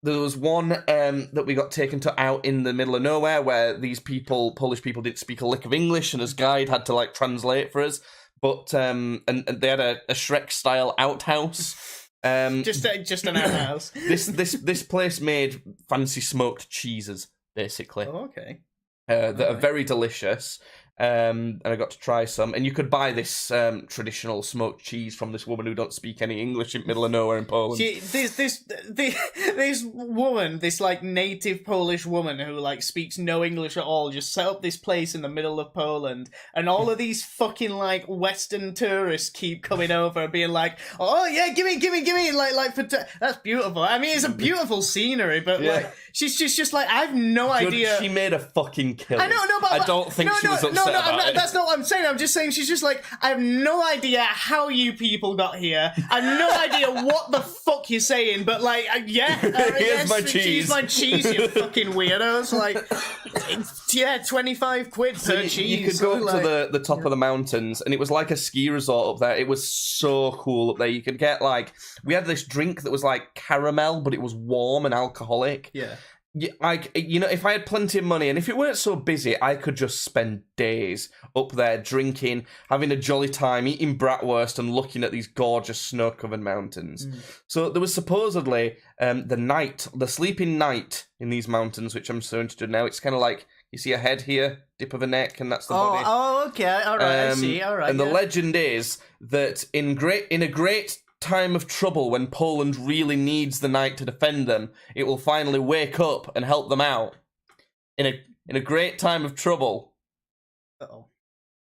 was one that we got taken to out in the middle of nowhere where these Polish people, didn't speak a lick of English, and his guide had to, like, translate for us. But and they had a Shrek-style outhouse. Just an outhouse. This place made fancy smoked cheeses, basically. Oh, okay. That are very delicious. And I got to try some. And you could buy this traditional smoked cheese from this woman who don't speak any English in the middle of nowhere in Poland. See, this woman, this, like, native Polish woman who, like, speaks no English at all, just set up this place in the middle of Poland, and all of these fucking, like, Western tourists keep coming over and being like, oh yeah, give me, like that's beautiful. I mean, it's a beautiful scenery, but like, she's just like, I have no idea. She made a fucking killing. I know, but I don't think she was upset about it. That's not what I'm saying. I'm just saying she's just like, I have no idea how you people got here. I have no idea what the fuck you're saying, but like, Here's my cheese. Here's my cheese, you fucking weirdos. like, 25 quid per cheese. You could go up to the top of the mountains, and it was like a ski resort up there. It was so cool up there. You could get like, we had this drink that was like caramel, but it was warm and alcoholic. Yeah. Like, you know, if I had plenty of money and if it weren't so busy, I could just spend days up there drinking, having a jolly time, eating bratwurst and looking at these gorgeous snow-covered mountains. So there was supposedly the sleeping night in these mountains, which I'm so interested in now. It's kind of like, you see a head here, dip of a neck, and that's the body. Oh, okay, all right, I see, all right. And the legend is that in a great time of trouble, when Poland really needs the night to defend them, it will finally wake up and help them out. In a great time of trouble. Uh-oh.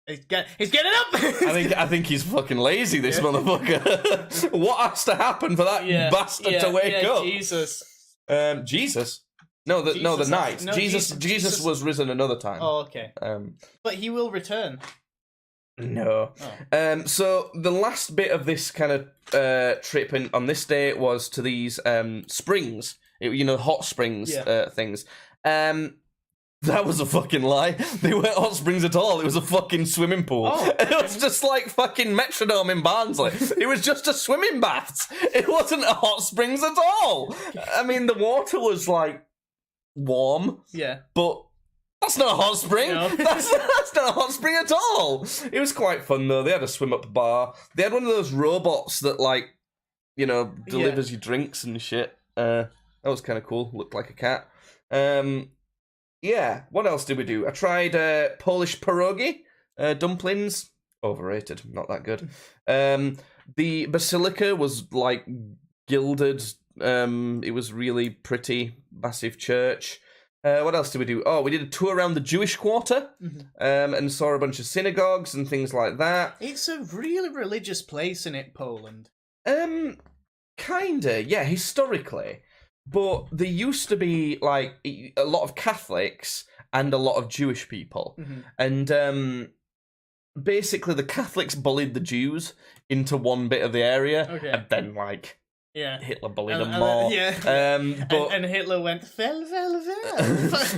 He's getting up! I think he's fucking lazy, this motherfucker. What has to happen for that bastard to wake up? Jesus. Jesus? No, the night. No, Jesus was risen another time. Oh, okay. But he will return. No. Oh. So the last bit of this kind of trip on this day was to these springs, hot springs things. That was a fucking lie. They weren't hot springs at all. It was a fucking swimming pool. Oh. It was just like fucking Metrodome in Barnsley. It was just a swimming bath. It wasn't a hot springs at all. I mean, the water was like warm. Yeah. But that's not a hot spring. No. That's not a hot spring at all. It was quite fun though. They had a swim up bar. They had one of those robots that delivers you drinks and shit. That was kind of cool. Looked like a cat. Yeah. What else did we do? I tried Polish pierogi, dumplings. Overrated. Not that good. The basilica was like gilded. It was really pretty. Massive church. What else did we do? Oh, we did a tour around the Jewish quarter, and saw a bunch of synagogues and things like that. It's a really religious place, in it, Poland? Kinda, yeah, historically. But there used to be, like, a lot of Catholics and a lot of Jewish people. And, basically the Catholics bullied the Jews into one bit of the area, and then, like... Yeah, Hitler bullied them more. And Hitler went, well.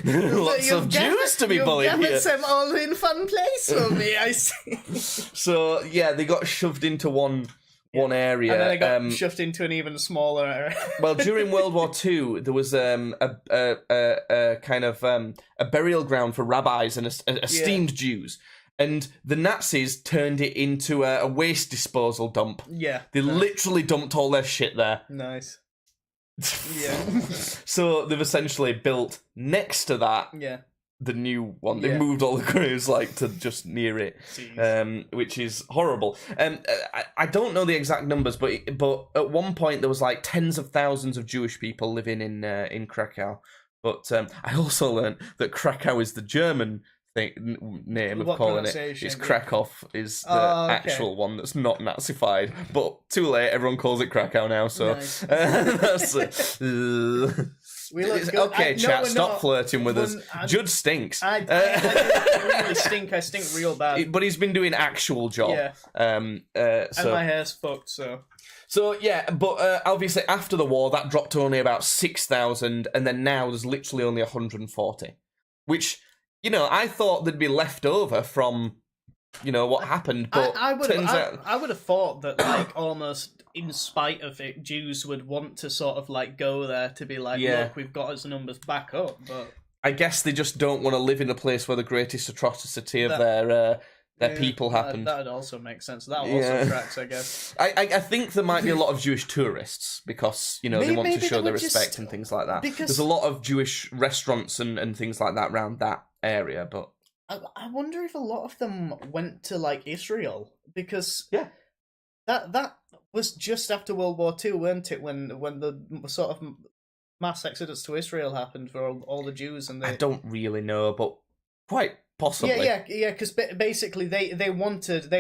Lots of Jews to be bullied here. You've them all in fun place for me, I see. So, yeah, they got shoved into one area. And then they got shoved into an even smaller area. Well, during World War II, there was a kind of a burial ground for rabbis and esteemed Jews. And the Nazis turned it into a waste disposal dump. Yeah. They literally dumped all their shit there. Nice. Yeah. So they've essentially built next to that the new one. They moved all the graves to just near it, which is horrible. I don't know the exact numbers, but at one point there was like tens of thousands of Jewish people living in Krakow. But I also learned that Krakow is the German name of calling it. It's Krakow is the actual one that's not Nazified, but too late, everyone calls it Krakow now, so nice. That's okay, chat, stop flirting with us. Judd stinks. I really stink. I stink real bad. But he's been doing actual job. Yeah. And my hair's fucked, so yeah, but obviously after the war that dropped to only about 6,000, and then now there's literally only 140, which I thought they'd be left over from, what happened, but I would have thought that, almost in spite of it, Jews would want to sort of, go there to be like, look, we've got his numbers back up, but... I guess they just don't want to live in a place where the greatest atrocity of their people happened. That would also make sense. That also tracks, I guess. I think there might be a lot of Jewish tourists because, they want to show their respect and things like that. There's a lot of Jewish restaurants and things like that around that area, but I wonder if a lot of them went to Israel, because that was just after World War II, weren't it? When the sort of mass exodus to Israel happened for all the Jews, and I don't really know, but quite possibly. Yeah, because basically they wanted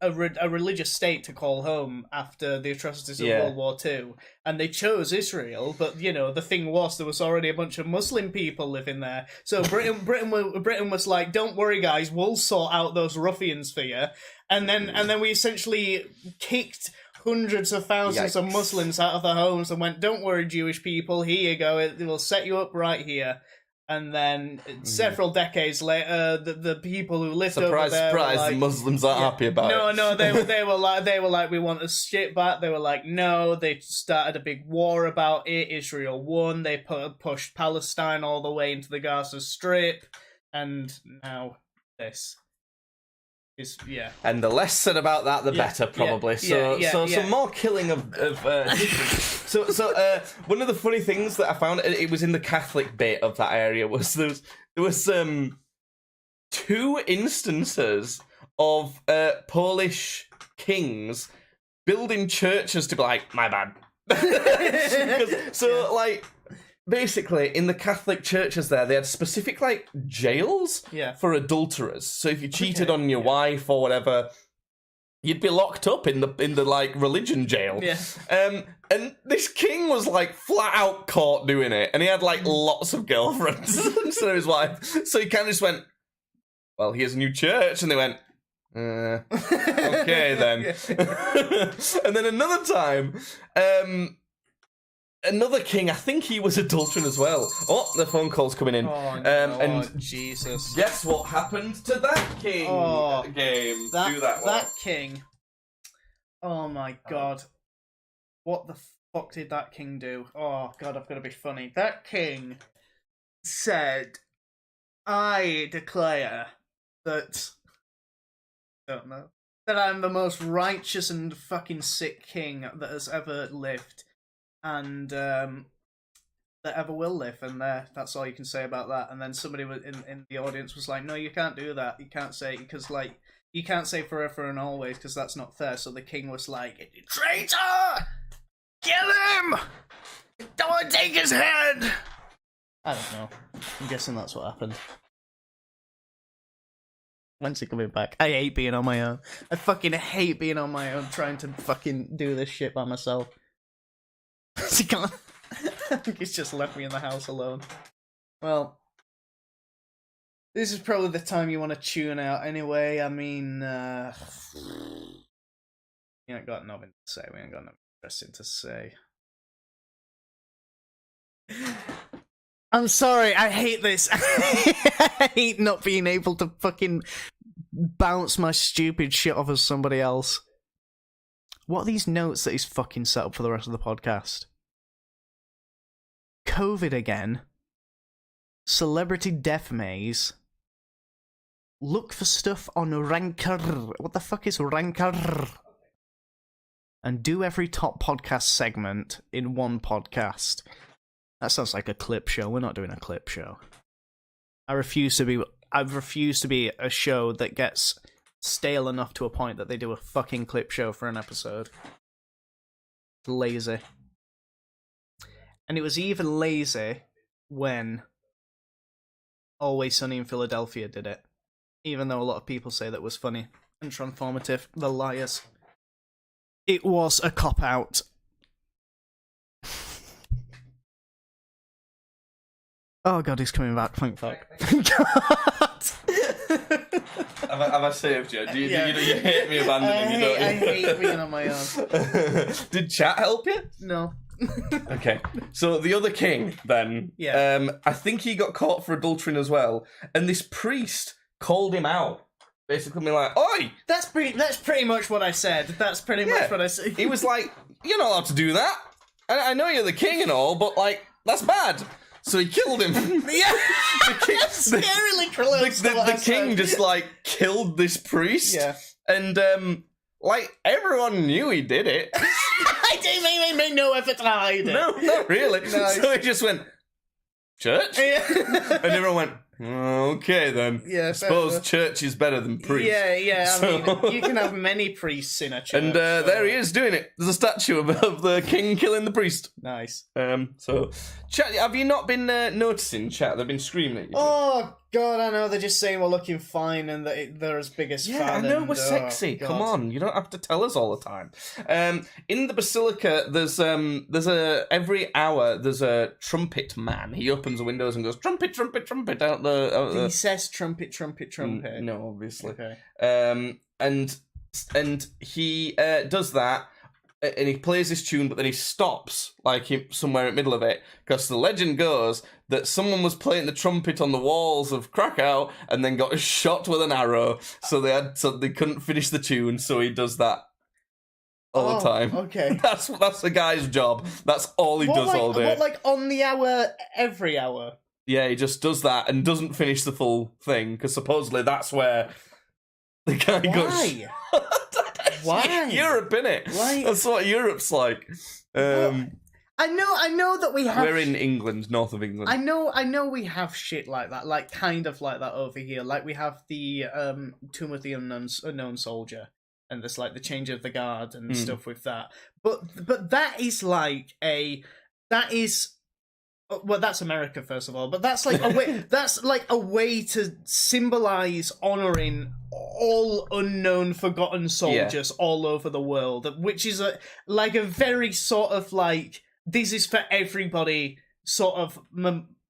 a religious state to call home after the atrocities of Yeah. World War II, and they chose Israel. But the thing was, there was already a bunch of Muslim people living there. So Britain was like, "Don't worry, guys, we'll sort out those ruffians for you." And then we essentially kicked hundreds of thousands of Muslims out of their homes and went, "Don't worry, Jewish people, here you go. It will set you up right here." And then several decades later, the people who lived over there were like, the Muslims aren't happy about it. No, they were like, we want a shit back. They were like, no. They started a big war about it. Israel won. They pushed Palestine all the way into the Gaza Strip, and now this. And the less said about that, the better, probably. So some more killing of so one of the funny things that I found, it was in the Catholic bit of that area, was there was 2 instances of Polish kings building churches to be like, my bad. Basically, in the Catholic churches there, they had specific, jails for adulterers. So if you cheated on your wife or whatever, you'd be locked up in the religion jail. Yeah. And this king was, flat out caught doing it. And he had, lots of girlfriends instead of his wife. So he kind of just went, well, here's a new church. And they went, okay, then. And then another time... another king, I think he was adultering as well. Oh, the phone call's coming in. Oh, no. And Jesus. Guess what happened to that king game? Do that one. That king. Oh my god. What the fuck did that king do? Oh god, I've got to be funny. That king said, I declare that... don't know. That I'm the most righteous and fucking sick king that has ever lived. And that ever will live, and that's all you can say about that. And then somebody in the audience was like, "No, you can't do that. You can't say because you can't say forever and always because that's not fair." So the king was like, "Traitor, kill him! Don't take his head." I don't know. I'm guessing that's what happened. When's he coming back? I hate being on my own. I fucking hate being on my own, trying to fucking do this shit by myself. He can't. I think he's just left me in the house alone. Well, this is probably the time you want to tune out anyway. I mean, you ain't got nothing to say. We ain't got nothing interesting to say. I'm sorry, I hate this. I hate not being able to fucking bounce my stupid shit off of somebody else. What are these notes that he's fucking set up for the rest of the podcast? COVID again. Celebrity death maze. Look for stuff on Ranker. What the fuck is Ranker? And do every top podcast segment in one podcast. That sounds like a clip show. We're not doing a clip show. I refuse to be a show that gets stale enough to a point that they do a fucking clip show for an episode. Lazy. And it was even lazy when Always Sunny in Philadelphia did it. Even though a lot of people say that was funny and transformative. The liars. It was a cop-out. Oh god, he's coming back. Thank fuck. Have I saved you? You hate me abandoning you, don't you? I hate being on my own. Did chat help you? No. Okay, so the other king, then, I think he got caught for adultering as well, and this priest called him out. Basically being like, oi! That's pretty much what I said. That's pretty much what I said. He was like, you're not allowed to do that. I know you're the king and all, but, that's bad. So he killed him. Yeah, scarily close. The king just killed this priest. Yeah, and everyone knew he did it. I didn't make no effort to hide it. No, not really. No. So he just went, church, and everyone went, okay then. Yeah, I suppose church is better than priest. Yeah. I mean, you can have many priests in a church. And there he is doing it. There's a statue of the king killing the priest. Nice. So, chat, have you not been noticing, chat? They've been screaming at you. Oh God, I know they're just saying we're looking fine and that they're as big as Yeah, I know we're sexy. Come on, you don't have to tell us all the time. In the basilica, there's a every hour there's a trumpet man. He opens the windows and goes trumpet, trumpet, trumpet out the. He says trumpet, trumpet, trumpet. No, obviously. Okay. And he does that. And he plays this tune, but then he stops, like somewhere in the middle of it, because the legend goes that someone was playing the trumpet on the walls of Krakow and then got shot with an arrow, so they couldn't finish the tune. So he does that all the time. Okay, that's the guy's job. That's all he does all day. What, like on the hour, every hour? Yeah, he just does that and doesn't finish the full thing because supposedly that's where the guy got shot. Why? Europe, innit? Why? That's what Europe's like. I know that we have. We're in England, north of England. I know we have shit like that, like kind of like that over here. Like we have the Tomb of the Unknown Soldier, and there's like the Change of the Guard and stuff with that. But that is well, that's America first of all, but that's like a way. That's like a way to symbolize honoring all unknown, forgotten soldiers all over the world, which is a very sort of like this is for everybody sort of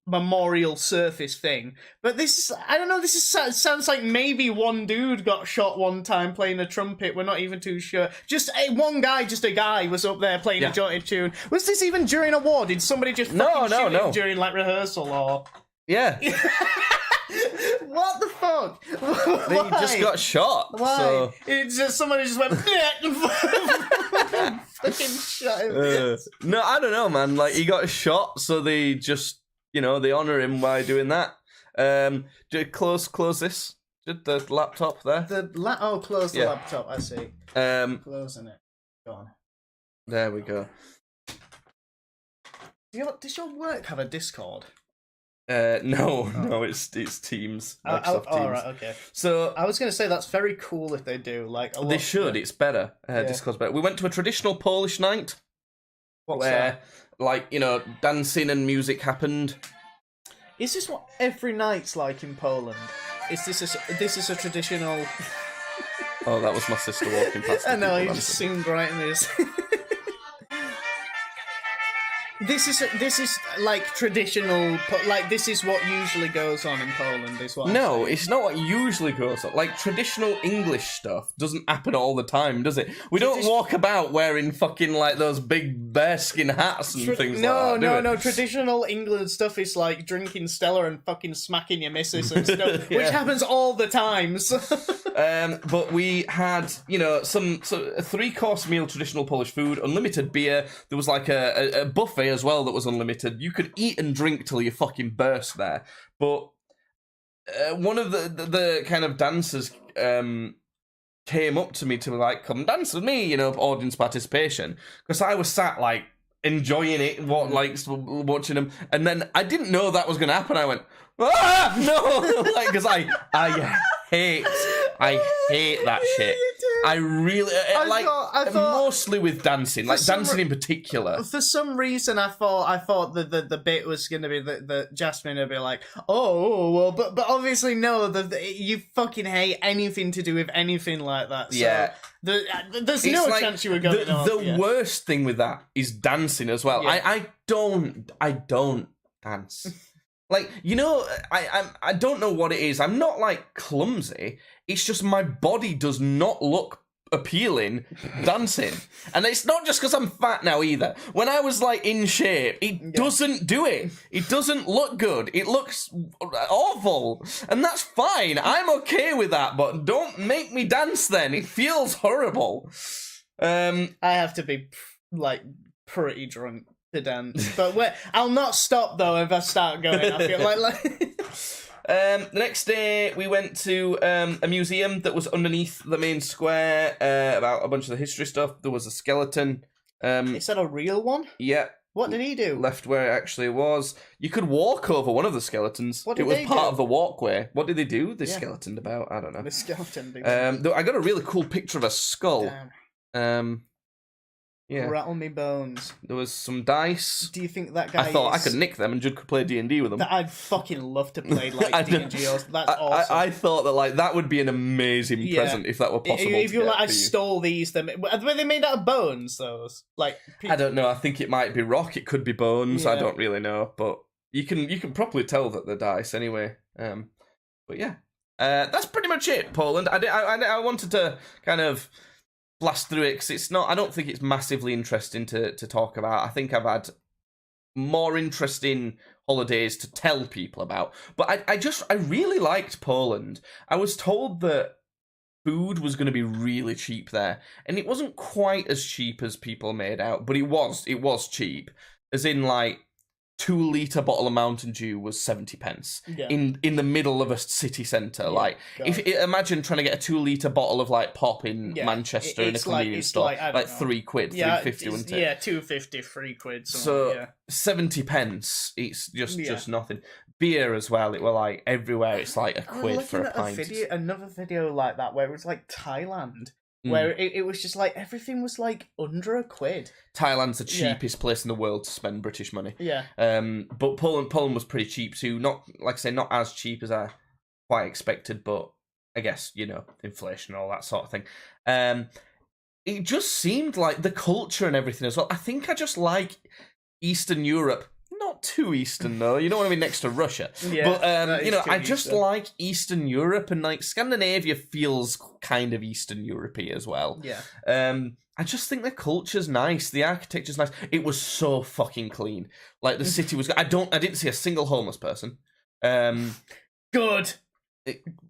memorial surface thing. But this is, I don't know. This is sounds like maybe one dude got shot one time playing a trumpet. We're not even too sure. Just one guy, a guy was up there playing a jointed tune. Was this even during a war? Did somebody just shoot him during like rehearsal or? Yeah. What the fuck? He just got shot. Why? So... It's just somebody just went fucking shot him. No, I don't know, man. Like he got shot, so they just. They honour him by doing that. Close this. The laptop there. Close the laptop, I see. Closing it. Go on. There we go. Does your work have a Discord? No, it's Teams. Microsoft Teams. All right, okay. So I was going to say that's very cool if they do. They should. It's better. Discord's better. We went to a traditional Polish night. What's that? Dancing and music happened. Is this what every night's like in Poland? This is a traditional... Oh, that was my sister walking past. I know, you just seemed right in this. This is like traditional, like this is what usually goes on in Poland, is what No, it's not what usually goes on. Like traditional English stuff doesn't happen all the time, does it? We don't walk about wearing fucking like those big bearskin hats and things like that. No. Traditional England stuff is like drinking Stella and fucking smacking your missus and stuff, which happens all the time. So. But we had, a 3-course meal, traditional Polish food, unlimited beer. There was like a buffet as well that was unlimited. You could eat and drink till you fucking burst there. But one of the kind of dancers came up to me to like, come dance with me, audience participation. Because I was sat like enjoying it, watching them. And then I didn't know that was going to happen. I went, no! Because I hate that shit. I really I thought mostly with dancing, like dancing in particular. For some reason, I thought the bit was going to be that Jasmine would be like, oh well, but obviously no. You fucking hate anything to do with anything like that. So yeah. There's no chance you were going on. The worst thing with that is dancing as well. Yeah. I don't dance. Like, I don't know what it is. I'm not, like, clumsy. It's just my body does not look appealing dancing. And it's not just because I'm fat now either. When I was, like, in shape, it doesn't do it. It doesn't look good. It looks awful. And that's fine. I'm okay with that, but don't make me dance then. It feels horrible. I have to be, like, pretty drunk to dance, but I'll not stop though if I start going. I feel like. The next day we went to a museum that was underneath the main square about a bunch of the history stuff. There was a skeleton. Is that a real one? Yeah. What did he do? Left where it actually was. You could walk over one of the skeletons. What did it was they part do? of the walkway. What did they do? The skeleton about? I don't know. The skeleton. I got a really cool picture of a skull. Damn. Yeah. Rattle me bones. There was some dice. Do you think that guy? I thought I could nick them and Judd could play D&D with them. I'd fucking love to play like D&D. That's awesome. I thought that like that would be an amazing present if that were possible. If you're like, I for you. stole these, were they made out of bones? Those like I don't know. I think it might be rock. It could be bones. I Yeah. don't really know, but you can probably tell that they're dice anyway. But yeah, that's pretty much it. Poland. I wanted to kind of blast through it because it's not. I don't think it's massively interesting to talk about. I think I've had more interesting holidays to tell people about. But I really liked Poland. I was told that food was going to be really cheap there, and it wasn't quite as cheap as people made out, but it was cheap, as in like 2-litre bottle of Mountain Dew was 70 pence in the middle of a city centre. Like, imagine trying to get a 2-litre bottle of like pop in Manchester in a convenience store, like £3, £3.50, wouldn't it? Yeah, £2.50, £3. So 70 pence, it's just nothing. Beer as well, it were like everywhere. It's like £1 for a pint. Another video like that where it was like Thailand. Where it was just like everything was like under £1. Thailand's the cheapest place in the world to spend British money. Yeah. But Poland was pretty cheap too. Not, like I say, not as cheap as I quite expected, but I guess, inflation and all that sort of thing. It just seemed like the culture and everything as well. I think I just like Eastern Europe. Not too Eastern though. You don't want to be next to Russia. Yeah, but I just like Eastern Europe, and like Scandinavia feels kind of Eastern Europe-y as well. Yeah. I just think the culture's nice. The architecture's nice. It was so fucking clean. Like the city was. I didn't see a single homeless person. Good.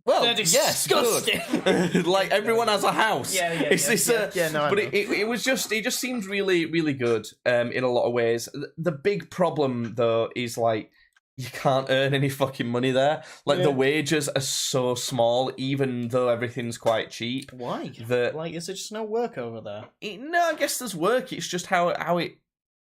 Well, yes, good. Like everyone has a house. But it was just. It just seemed really, really good. In a lot of ways. The big problem though is like you can't earn any fucking money there. Like the wages are so small, even though everything's quite cheap. Why? Like, is there just no work over there? No, I guess there's work. It's just how it.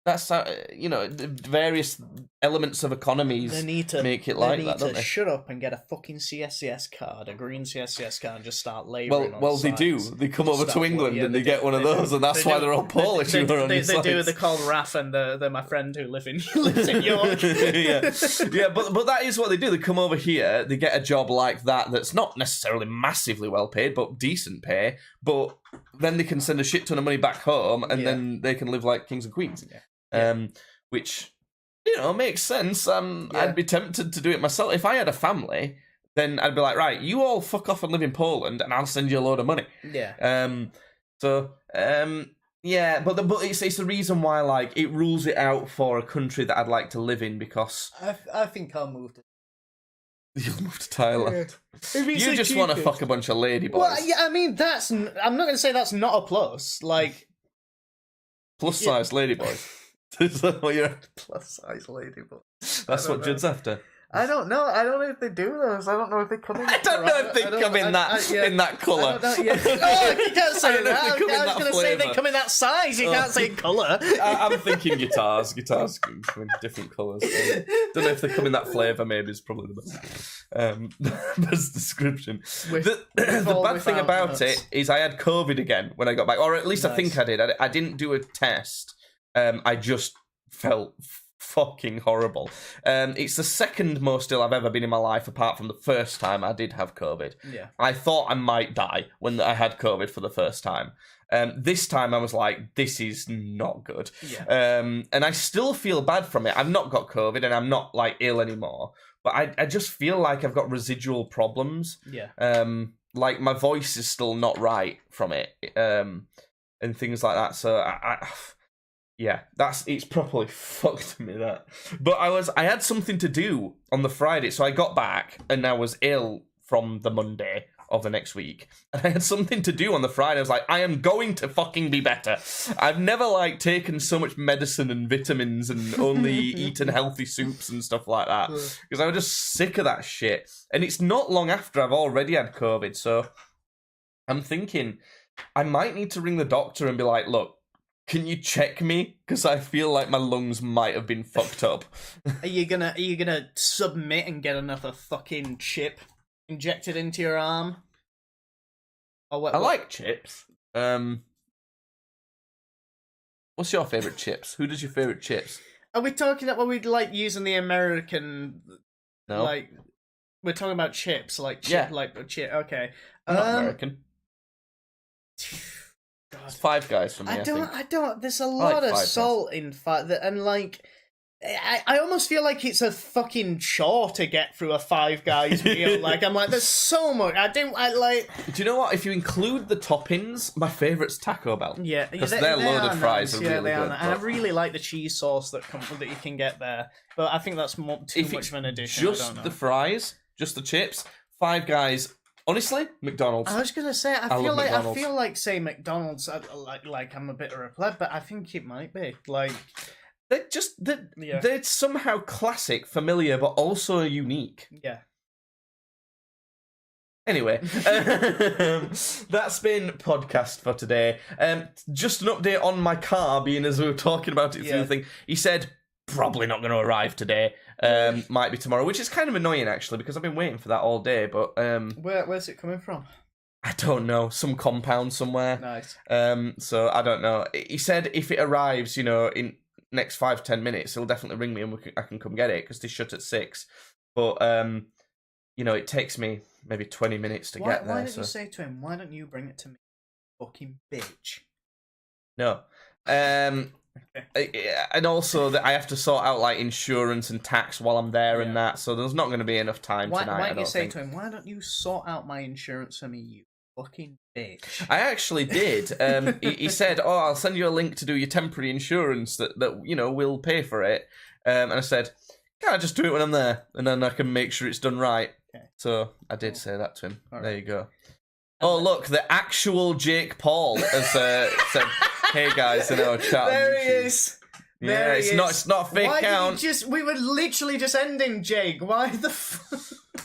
That's the various elements of economies make it like that, don't they? Shut up and get a fucking CSCS card, a green CSCS card, and just start labouring. Well, they do. They come over to England and they get one of those, and that's why they're all Polish. They do. They're called Raf, and they're my friend who lives in York. yeah, but that is what they do. They come over here, they get a job like that's not necessarily massively well paid, but decent pay. But then they can send a shit ton of money back home, and then they can live like kings and queens. Which makes sense. I'd be tempted to do it myself if I had a family. Then I'd be like, right, you all fuck off and live in Poland, and I'll send you a load of money. Yeah. But it's the reason why like it rules it out for a country that I'd like to live in, because I think I'll move to. You'll move to Thailand. You just want to fuck a bunch of ladyboys. Well, yeah, I mean I'm not going to say that's not a plus. Like plus size ladyboys. Is that what you're plus size ladyboy? That's what Judd's after. I don't know. I don't know if they do those. I don't know if they come in. I don't know if they come in that colour. Oh, you can't say that. I was going to say they come in that size. You can't say colour. I'm thinking guitars. Guitars come in different colours. Don't know if they come in that flavour. Maybe is probably the best description. The bad thing about it is I had COVID again when I got back, or at least I think I did. I didn't do a test. I just felt fucking horrible. It's the second most ill I've ever been in my life, apart from the first time I did have COVID. Yeah. I thought I might die when I had COVID for the first time. This time I was like, this is not good. Yeah. And I still feel bad from it. I've not got COVID and I'm not like ill anymore, but I just feel like I've got residual problems. Yeah. Like my voice is still not right from it. And things like that. So yeah, it's properly fucked me, that. But I had something to do on the Friday, so I got back and I was ill from the Monday of the next week. And I had something to do on the Friday. I was like, I am going to fucking be better. I've never like taken so much medicine and vitamins and only eaten healthy soups and stuff like that. Because I was just sick of that shit. And it's not long after I've already had COVID, so I'm thinking I might need to ring the doctor and be like, look, can you check me? Because I feel like my lungs might have been fucked up. Are you gonna submit and get another fucking chip injected into your arm? Or what? I like chips. What's your favourite chips? Who does your favourite chips? Are we talking about we'd like using the American? No. Like we're talking about chips, like chip. Okay. Not American. God. It's Five Guys for me. I don't. There's a lot of salt in fact, and like. I almost feel like it's a fucking chore to get through a Five Guys meal. Like, I'm like, there's so much. Do you know what? If you include the toppings, my favourite's Taco Bell. Yeah. Because their loaded fries are really good. And I really like the cheese sauce that you can get there. But I think that's too much of an addition. Just the fries, just the chips, Five Guys. Honestly, McDonald's. I was gonna say, I feel like say McDonald's. Like I'm a bit of a pleb, but I think it might be like. They're somehow classic, familiar, but also unique. Yeah. Anyway, that's been podcast for today. Just an update on my car, being as we were talking about it through the thing. He said, probably not going to arrive today. Might be tomorrow, which is kind of annoying, actually, because I've been waiting for that all day. But where's it coming from? I don't know. Some compound somewhere. Nice. So I don't know. He said if it arrives, in next 5-10 minutes, he'll definitely ring me and I can come get it because they shut at 6. But it takes me maybe 20 minutes to get there. Why don't you say to him, why don't you bring it to me, fucking bitch? No. And also that I have to sort out like insurance and tax while I'm there and that, so there's not going to be enough time tonight. Why don't you say to him, why don't you sort out my insurance for me, you fucking bitch? I actually did. He said, I'll send you a link to do your temporary insurance that will pay for it. And I said, can I just do it when I'm there? And then I can make sure it's done right. Okay. So I did say that to him. Right. There you go. Oh, look, the actual Jake Paul has said, hey guys, in our chat. There he is. Yeah, it's not a fake account. We were literally just ending Jake. Why the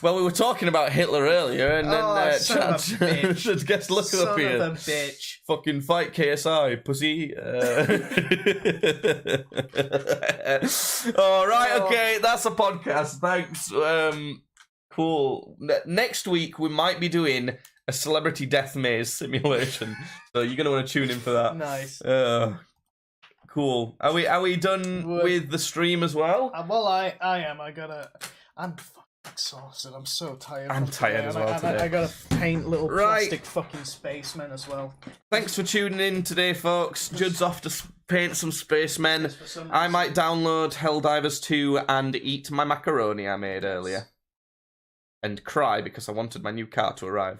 Well, we were talking about Hitler earlier, and then son of a bitch. Guess look son up here. Son of a bitch. Fucking fight KSI, pussy. All right, okay, that's a podcast. Thanks. Cool. Next week we might be doing a celebrity death maze simulation, so you're gonna want to tune in for that. Nice. Cool. Are we done with the stream as well? Well, I am. I'm fucking exhausted. I'm so tired. I'm tired as well today. I gotta paint little plastic fucking spacemen as well. Thanks for tuning in today, folks. Judd's off to paint some spacemen. I might download Helldivers 2 and eat my macaroni I made earlier. And cry because I wanted my new car to arrive.